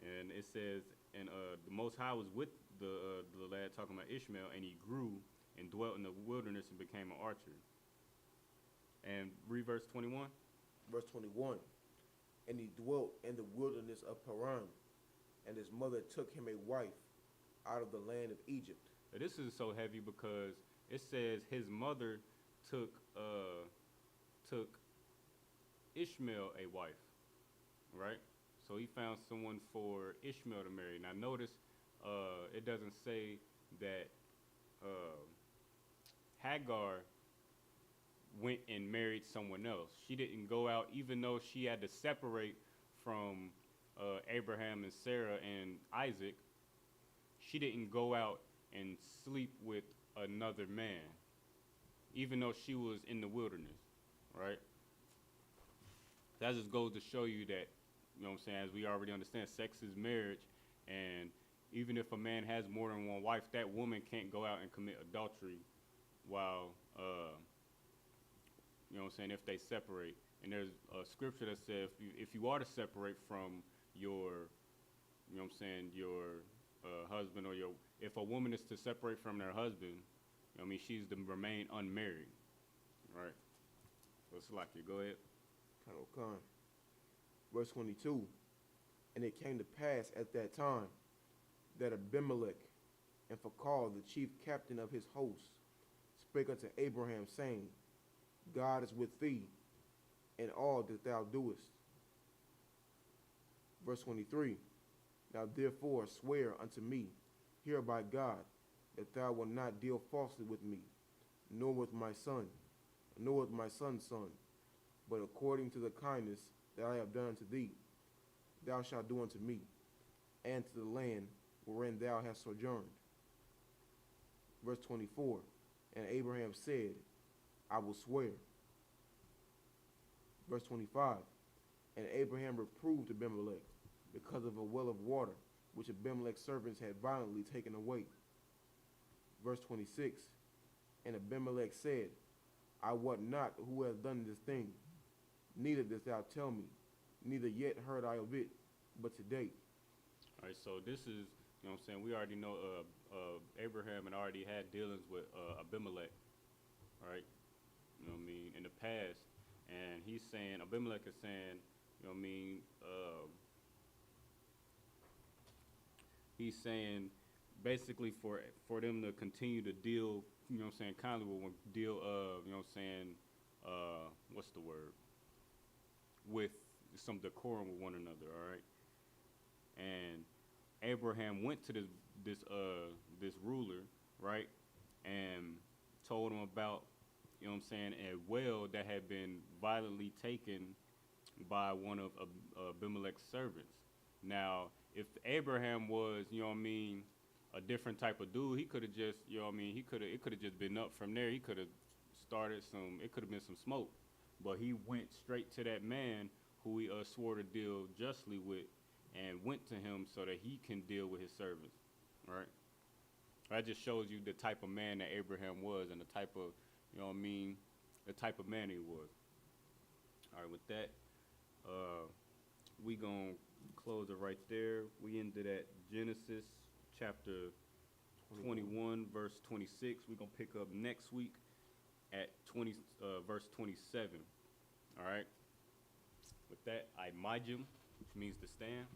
And it says, and the Most High was with the lad talking about Ishmael, and he grew and dwelt in the wilderness and became an archer. And read verse 21. Verse 21, and he dwelt in the wilderness of Paran, and his mother took him a wife out of the land of Egypt. Now, this is so heavy because it says his mother took Ishmael a wife, right? So he found someone for Ishmael to marry. Now notice it doesn't say that Hagar went and married someone else. She didn't go out, even though she had to separate from Abraham and Sarah and Isaac. She didn't go out and sleep with another man, even though she was in the wilderness, right? That just goes to show you that, you know what I'm saying, as we already understand, sex is marriage, and even if a man has more than one wife, that woman can't go out and commit adultery while, you know what I'm saying, if they separate. And there's a scripture that says if you are to separate from your, you know what I'm saying, your husband, or if a woman is to separate from their husband, you know what I mean, she's to remain unmarried, right? So it's like you go ahead. Kind. Verse 22. And it came to pass at that time that Abimelech and Phicol, the chief captain of his host, spake unto Abraham, saying, God is with thee in all that thou doest. Verse 23. Now therefore swear unto me here by God that thou wilt not deal falsely with me, nor with my son, nor with my son's son, but according to the kindness that I have done unto thee, thou shalt do unto me, and to the land wherein thou hast sojourned. Verse 24, and Abraham said, I will swear. Verse 25, and Abraham reproved Abimelech because of a well of water, which Abimelech's servants had violently taken away. Verse 26, and Abimelech said, I wot not who hath done this thing, neither didst thou tell me, neither yet heard I of it, but today. All right, so this is, you know what I'm saying, we already know Abraham had already had dealings with Abimelech, right? You know what I mean, in the past. And he's saying, Abimelech is saying, you know what I mean, he's saying basically for them to continue to deal, you know what I'm saying, kindly with deal of, you know what I'm saying, what's the word? With some decorum with one another, all right? And Abraham went to this ruler, right, and told him about, you know what I'm saying, a well that had been violently taken by one of Abimelech's servants. Now, if Abraham was, you know what I mean, a different type of dude, he could have just, you know what I mean, it could have just been up from there. He could have started it could have been some smoke. But he went straight to that man who he swore to deal justly with, and went to him so that he can deal with his servants, right? That just shows you the type of man that Abraham was, and the type of, you know what I mean, the type of man he was. All right, with that, we gonna close it right there. We ended at Genesis chapter 21, verse 26. We're gonna pick up next week at verse 27. All right. With that, I majum, which means to stand.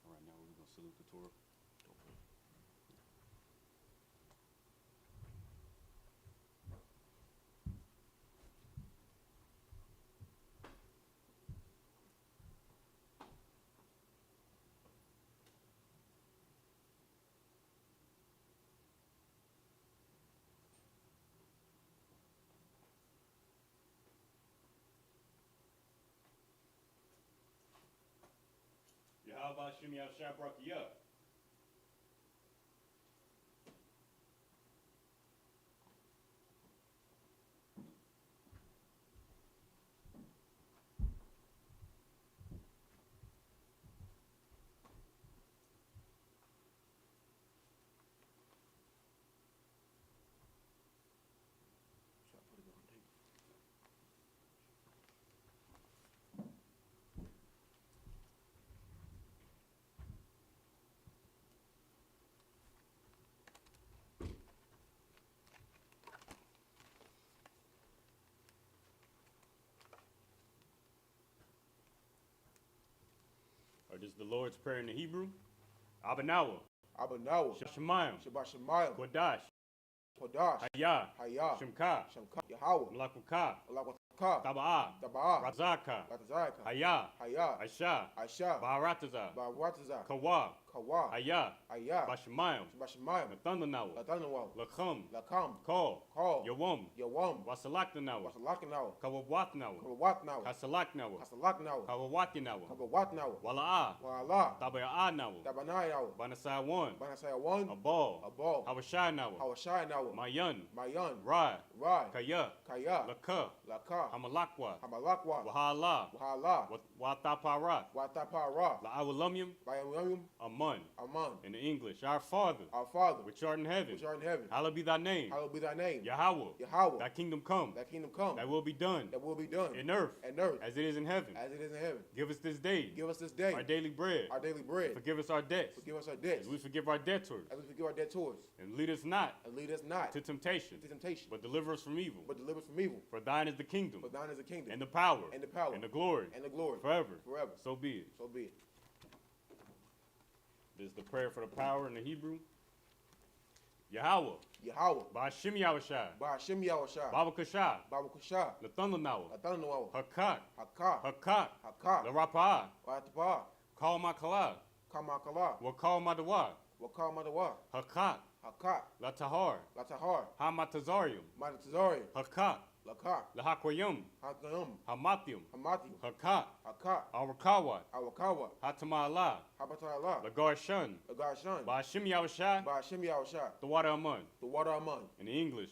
All right, now we're gonna salute the Torah. Yahweh Shem Yahshua Barakiyah. the Lord's Prayer in the Hebrew. Abanawa, Abanawa, Shemayim, Shabbat Shemayim, Kodash, Kodash, Hayah, Hayah, Shemka, Shemka, Yahweh, Malakuka, Alawataka, Taba'a, Tabaa, Razaka, Ratazaka, Hayah, Hayah, Aisha, Aisha, Barataza, Barataza, Kawa, Kawa, Hayah, Ayah, Bashemayim, Shabbat Shemayim, Nathanawa, Latanawa, Lakham, Lakam, Call, Call, Yawam, Yawam, Wasalaknawa, Wasalakanawa, Kawawatnawa, Kawatnawa, Hasalaknawa, Hasalaknawa, Kawawatinawa, Kawatnawa, Wala'a, Wala, Tabaya'anawa, Tabanayawa, Banasawan, Banasaya one, Abal, Abal, Hawashanawa, Hawashanawa, Mayan, Mayan, Rai, Rai, Kaya, Kaya, Laka, Laka, Hamalakwa, Hamalakwa, Wahala, Wahala, Wataparat, Watapara, La'awalumyum, Bayamyum, Amun. Aman, In the English, our Father, our Father, which art in heaven, which art in heaven, hallowed be thy name. hallowed be thy name, Yahweh, Yahweh, thy kingdom come, thy kingdom come, thy will be done that will be done in earth and earth as it is in heaven. as it is in heaven. Give us this day Give us this day our daily bread. our daily bread. Forgive us our debts Forgive us our debts as we forgive our debtors. as we forgive our debtors. And lead us not And lead us not to temptation, to temptation, but deliver us from evil. but deliver us from evil. For thine is the kingdom For thine is the kingdom and the power and the power and the glory and the glory forever. forever. So be it. So be it. This is the prayer for the power in the Hebrew. Yahweh, Yahweh, Ba'ashim Yahushai, Ba'ashem Yahushua, Baba Kashah, Baba Kusha, Nathanawa, Athanawa, Hakat, Haka, Hakat, Haka, Larapa, Watapa, Call Makala, Kamakala, Wakal Madawa, Wakal Madawa, Hakat, Haka, Latahar, Latahar, Hamatazarium, Matatazari, Hakat, Laka, Lahakwayum, Hakayum, Hamatium, Hamati, Hakat, Haka, Arakawat, Awakawa, Hatamala, Habatala, Lagarshan, Lagashan, Ba'ashim Yahushai, Ba'ashem Yahushua, the water Amun. the water Aman, In the English,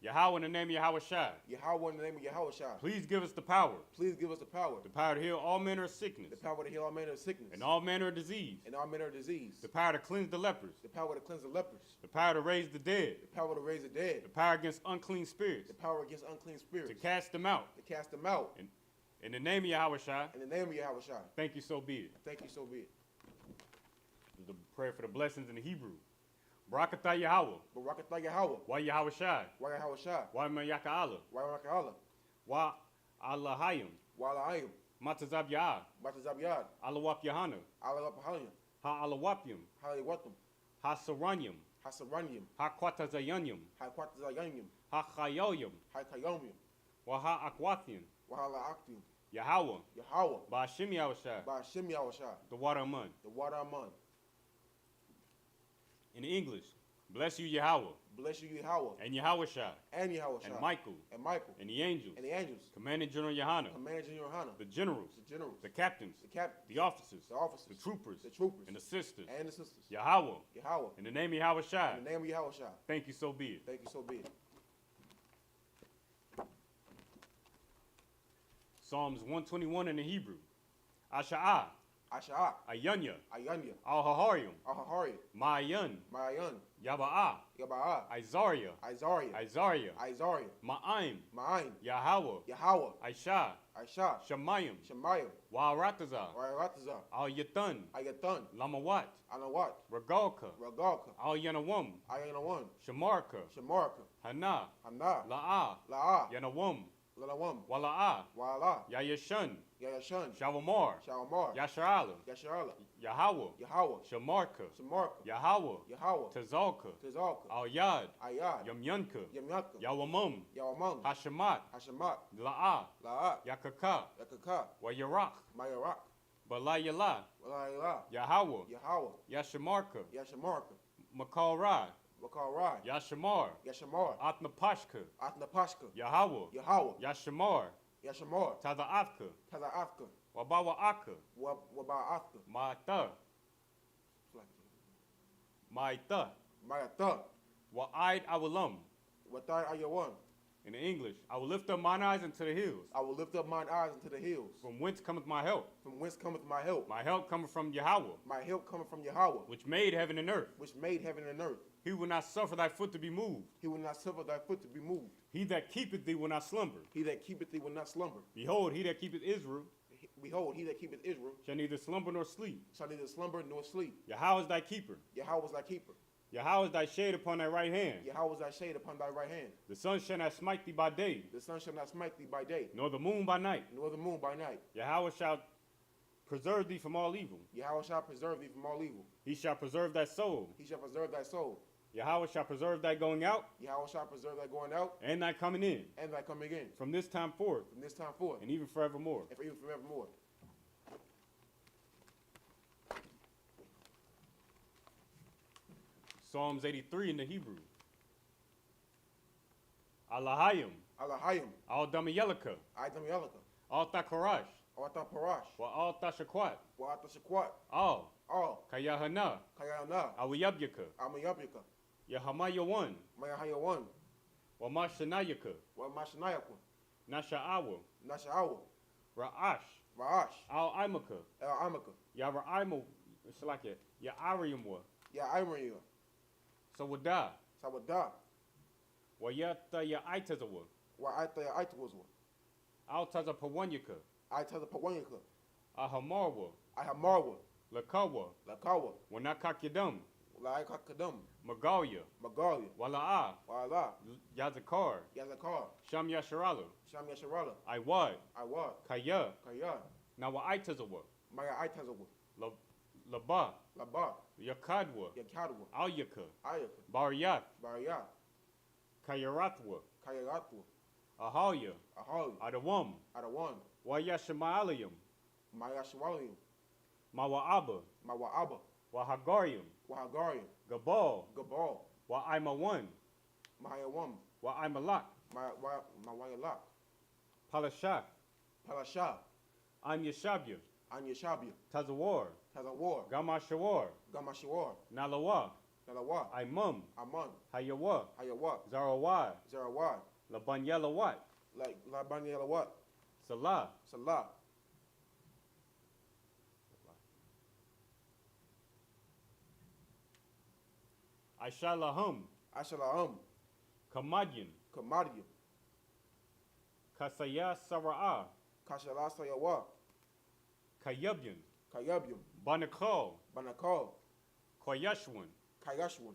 Yahweh in the name of Yahushai, Yahweh in the name of Yahushua. please give us the power Please give us the power to heal all manner of sickness the power to heal all manner of sickness and all manner of disease, and all manner of disease, the power to cleanse the lepers, the power to cleanse the lepers, the power to raise the dead, the power to raise the dead, the power against unclean spirits, the power against unclean to spirits, cast them out. to cast them out. In the name of Yahushai, In the name of Yahushua. thank you, so be it. Thank you, so be it. This is the prayer for the blessings in the Hebrew. Barakatah Yahweh, Barakatah Yahweh, Wa Yahushai, Wa Yahushua, Wa Mayaka'ala, Wa Raka'ala, Wa Allahayim, Wa La'ayim, Matazab Yah, Batazabyad, Alawap Yahana, Alawapahalian, Ha Alawapyum, Haliwatum, Ha Saranyam, Hasaranyim, Ha Quatazayanyam, Haquatazayanyim, Ha Chayoyam, Haikayomium, Wa Ha Aquathian, Wa Hala'aktim, Yahweh, Yahweh, Ba'ashim Yahushai, Ba'ashem Yahushua, the water Amun. the water Aman. In English, bless you Yahweh, Bless you, Yahweh, and Yahushai, and Yahushua, and Michael, and Michael, and the angels, and the angels, Commanding General Yohana, Commander General Hannah, the generals, the generals, the captains, the captains, the officers, the officers, the troopers, the troopers, and the sisters. and the sisters. Yahweh, Yahweh, in the name of Yahushai, in the name of Yahushua. thank you, so be it. Thank you, so be it. Psalms 121 in the Hebrew. Asha'ah, Asha'ah, Ayunya, Ayanya, Al-Haharium, Ahahari, Ma'ayan, Mayan, Yaba'ah, Yaba'ah, Isariah, Isariah, Isariah, Isariah, Ma'aim, Ma'ain, Yahweh, Yahweh, Aisha, Aisha, Shemayim, Shemayim, Wa'aratazah, Waratazah, Al-Yatan, Ayatan, Lamawat, Anawat, Regalka, Ragalka, Al-Yanawam, Ayanawan, Shamarka, Shamarka, Hana, Hana, La'ah, La'ah, Yanawam, Lanawam, Wala'ah, Wa'ala, Yayashan, Yayashan, Shavamar, Shalmar, Yasharala, Yasharala, Yahweh, Yahweh, Shamarka, Shamarka, Yahweh, Yahweh, Tazalka, Tizalka, Al-Yad, Ayad, Yamyanka, Yamyaka, Yawamam, Yawamam, Hashemat, Hashemat, La'ah, La'at, Yakaka, Yakaka, Wayarach, Mayarak, Balayala, Walayla, Yahweh, Yahweh, Yashamarka, Yashamarka, Makalrai, Wakarai, Yashamar, Yashamar, Atnapashka, Atnapashka, Yahweh, Yahweh, Yashamar, Yashamar, Taza'afka, Tazaafka, Wabawa'aka, Waba'afka, Ma'ata, Ma'ita, Mayata, Wa'aid Awalam. Watai Ayawan. In English, I will lift up mine eyes into the hills. I will lift up mine eyes into the hills. From whence cometh my help? From whence cometh my help? My help cometh from Yahweh, My help cometh from Yahweh, which made heaven and earth. which made heaven and earth. He will not suffer thy foot to be moved. He will not suffer thy foot to be moved. He that keepeth thee will not slumber. He that keepeth thee will not slumber. Behold, he that keepeth Israel Behold, he that keepeth Israel shall neither slumber nor sleep. shall neither slumber nor sleep. Yahweh is thy keeper. Yahweh is thy keeper. Yahweh is thy shade upon thy right hand. Yahweh is thy shade upon thy right hand. The sun shall not smite thee by day, The sun shall not smite thee by day, nor the moon by night. nor the moon by night. Yahweh shall preserve thee from all evil. Yahweh shall preserve thee from all evil. He shall preserve thy soul. He shall preserve thy soul. Yahweh shall preserve thy going out Yahweh shall preserve thy going out and thy coming in and thy coming in from this time forth from this time forth and even forevermore. and for even forevermore. Psalms 83 in the Hebrew. Alahayim, Alahayim, Al-Damayelaka, Idam Yelaka, Al-Thakarash, Awata Parash, wa Al-Tashakwat, Wa'ata Shakwat, Al, All, Kayahana, Kayana, Awiyabyaka, Amayabika, Yahamayawan, Mayahayawan, wa Mashanayaka, Wamashanayakwa, Nasha'awa, Nasha'awa, Ra'ash, Ra'ash, Al-Imaka, El Amaka, Yara'ima, it's like it, Ya'ariyamwa, Ya Imriya, Sawada, Sabada, wa Yata Ya'itazawa, Wa'ata Aitawazwa, Al-Tazapawanyaka, Aitaza Pawanyaka, Ahamarwa, Ahamarwa, Lakawa, Lakawa, Wanakakidam, Laika Kadam, Magalia, Magalia, Wala'a, Wa'ala, Yazakar, Yazakar, Sham Yasharala, Sham Yasharala, Iwad, Iwa, Kaya, Kaya, Nawaitazawa, Maya Aitazawa, Laba, Laba, Yakadwa, Yakadwa, Alyaka, Ayaka, Bariyath, Baraya, Kayarathwa, Kayaratu, Ahalya, Ahali, Adawam, Adawan, Wayashamalayam, Maya Shawalium, Mawa'aba, Mawa'aba, Wahagarium, Wahagarium, Gabal, Gabal, Wa'aimawan, Mahayawam, Wa'aimalak, Mawayalak, Palashak, Palasha, Anyashabya, Anyashabia, Tazawar, Tazawar, Gamashawar, Gamashawar, Nalawa, Nalawa, Imam, Aman, Hayawa, Hayawa, Zarawai, Zarawai, Labanyalawat, like Labani Alawat, Salah, Salah, Aishalahum, Ashalaam, Kamadyan, Kamadium, Kasaya Sara'a, Kashala Sayawa, Kayabyan, Kayabium, Banakal, Banakal, Koyashwan, Kayashwan,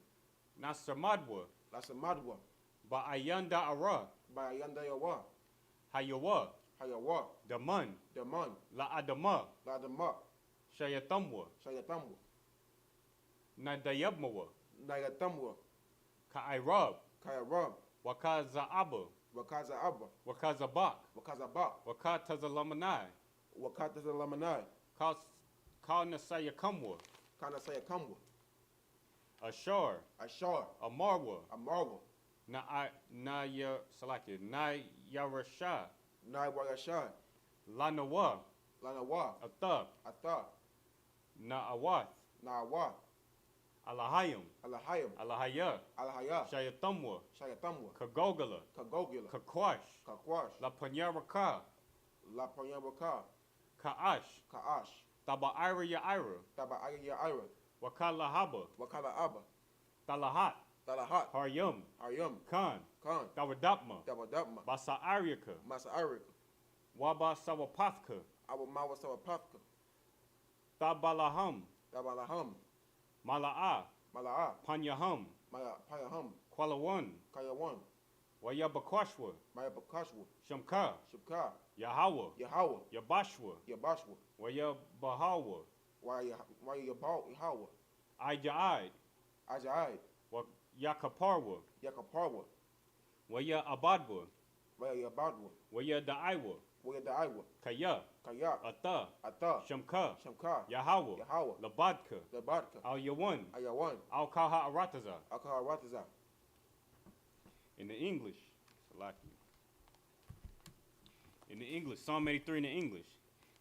Nasamadwa, Lasamadwa, Ba'ayanda Ara, Bayandayawa, Hayawa, Hayawa, Daman, Daman, La'adama, Ladama, Shayatamwa, Shayatamwa, Nadayabmawa, Nayatamwa, Ka'irab, Kayarab, Wakaza'aba, Wakaza Abba, Wakazabak, Wakazaba, Wakatazalamanai, Wakataza Lamanai, Kalnasayakamwa, Kana Sayakamwa, Ashar, Ashar, Amarwa, Amarwa, Naya Salaki, Nayarasha, Naiwayasha, Lanawa, Lanawa, Athab, Atha, Na'awath, Nawa, Alahayim, Alahayim, Alahaya, Alahaya, Shayatamwa, Shayatamwa, Kagogala, Kagogila, Kakwash, Kakwash, Lapanyaraka, La Panyabaka, Ka'ash, Kaash, Taba'ira Ya'ira, Taba Aya Ira, Wakalahaba, Wakala Abba, Talahat, Talahat, Haryam, Aryam, Khan, Khan, Dawadapma, Dabadabma, Basa Ariaka, Masa Arika, Waba Sawapathka, Abu Mawa Sawapaka, Tabalaham, Dabalaham, Mala'a, Mala'a, Panyaham, Maya Payaham, Kwalawan, Kayawan, Wayabakwashwa, Maya Bakashwa, Shamka, Shubka, Yahawa, Yahawa, Yabashwa, Yabashwa, Wayabahawa, Why Yahawa, Ija'id, Ajai, Yakaparwa, Yakaparwa, Waya Abadwa, Why Yabadwa, Waya Da'aiwa, Where the Iwa, Kaya, Kaya, Ata, Ata, Shamka, Shamka, Yahawa, Yahawa, Labadka, the Badka, Al Yawan, Ayawan, Al Kaha Arataza. Akaharataza, In the English, Salaki. In the English, Psalm 83 in the English.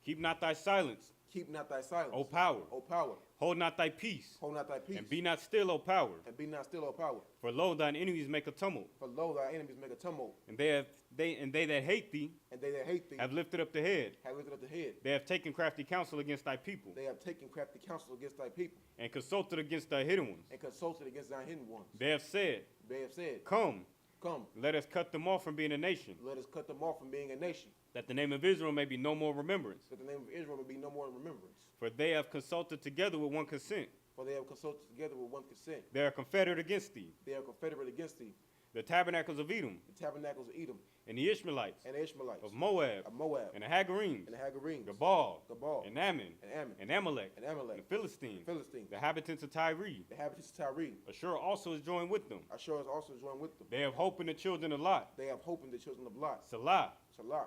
Keep not thy silence, keep not thy silence, O power. O power, Hold not thy peace, hold not thy peace, and be not still, O power. and be not still, O power, For lo, thine enemies make a tumult, for lo thy enemies make a tumult, and they that hate thee and they that hate thee have lifted up the head. have lifted up the head. They have taken crafty counsel against thy people, They have taken crafty counsel against thy people, and consulted against thy hidden ones. and consulted against thy hidden ones. They have said, They have said, Come, come, let us cut them off from being a nation, let us cut them off from being a nation, that the name of Israel may be no more remembrance. that the name of Israel may be no more in remembrance. For they have consulted together with one consent. For they have consulted together with one consent. They are confederate against thee. They are confederate against thee. the tabernacles of Edom, the tabernacles of Edom, and the Ishmaelites, and the Ishmaelites, of Moab, and the Hagarenes, and the Hagarenes, Gabal, Gabal, and Ammon, and Ammon, and Amalek, and Amalek, and the Philistines, Philistines, the inhabitants of Tyre. the inhabitants of Tyre. Ashur also is joined with them. Ashur is also joined with them. They have hope in the children of Lot. They have hope in the children of Lot. Salah, Salah,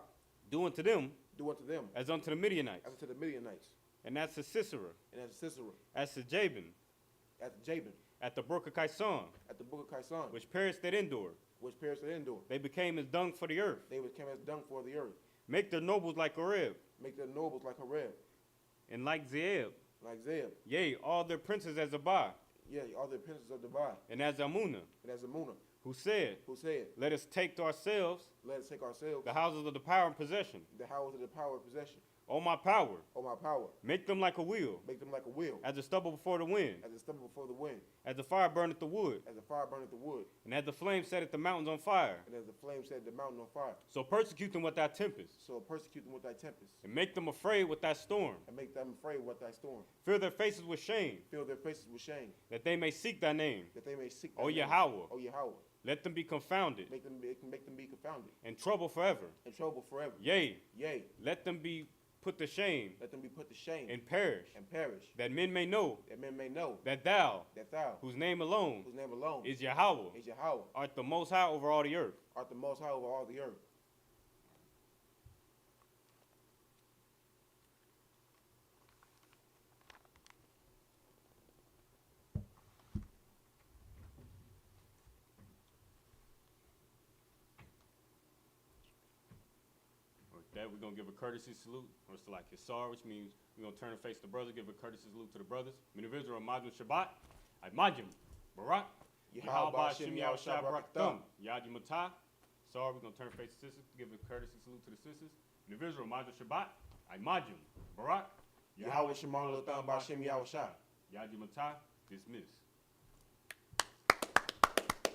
do unto them do unto them as unto the Midianites, as unto the Midianites, and as to Sisera, and as Sisera, as to Jabin, as to Jabin, at the brook of Kison, at the book of Kison, which perished at Endor. which perished at Endor. They became as dung for the earth. They became as dung for the earth. Make their nobles like Oreb, Make their nobles like Horeb, and like Zeeb. like Zeb. Yea, all their princes as Zabah, Yeah, all the princes of Divide, and as Amunah, and as Amunah, who said, who said, let us take to ourselves let us take ourselves the houses of the power and possession. the houses of the power of possession. O my power, O my power, make them like a wheel, make them like a wheel, as the stubble before the wind, as a stubble before the wind, as the fire burneth the wood, as the fire burneth the wood, and as the flame setteth the mountains on fire. and as the flame set the mountain on fire. So persecute them with thy tempest, So persecute them with thy tempest, and make them afraid with thy storm. and make them afraid with thy storm. Fill their faces with shame, Fill their faces with shame, that they may seek thy name. that they may seek thy O name. Yahweh, O Yahweh, let them be confounded, make them be confounded, and trouble forever. in trouble forever. Yea, Yea, let them be put to shame, let them be put to shame, and perish, and perish, that men may know that men may know that thou, that thou, whose name alone whose name alone is Yahweh, is Yahweh, art the most high over all the earth. art the most high over all the earth. With that, we're going to give a courtesy salute, or it's like Yisar, which means we're going to turn and face the brothers, give a courtesy salute to the brothers. Individual Majum Shabbat, Imajim, Barak, Yahweh Hashem Yahushua Barak Yadi Matah. Sorry, we're going to turn and face the sisters, give a courtesy salute to the sisters. Individual Majum Shabbat, Imajim, Barak, Yahweh Shemar Lotham Bashem Yahushua. Yadi Matah, dismissed.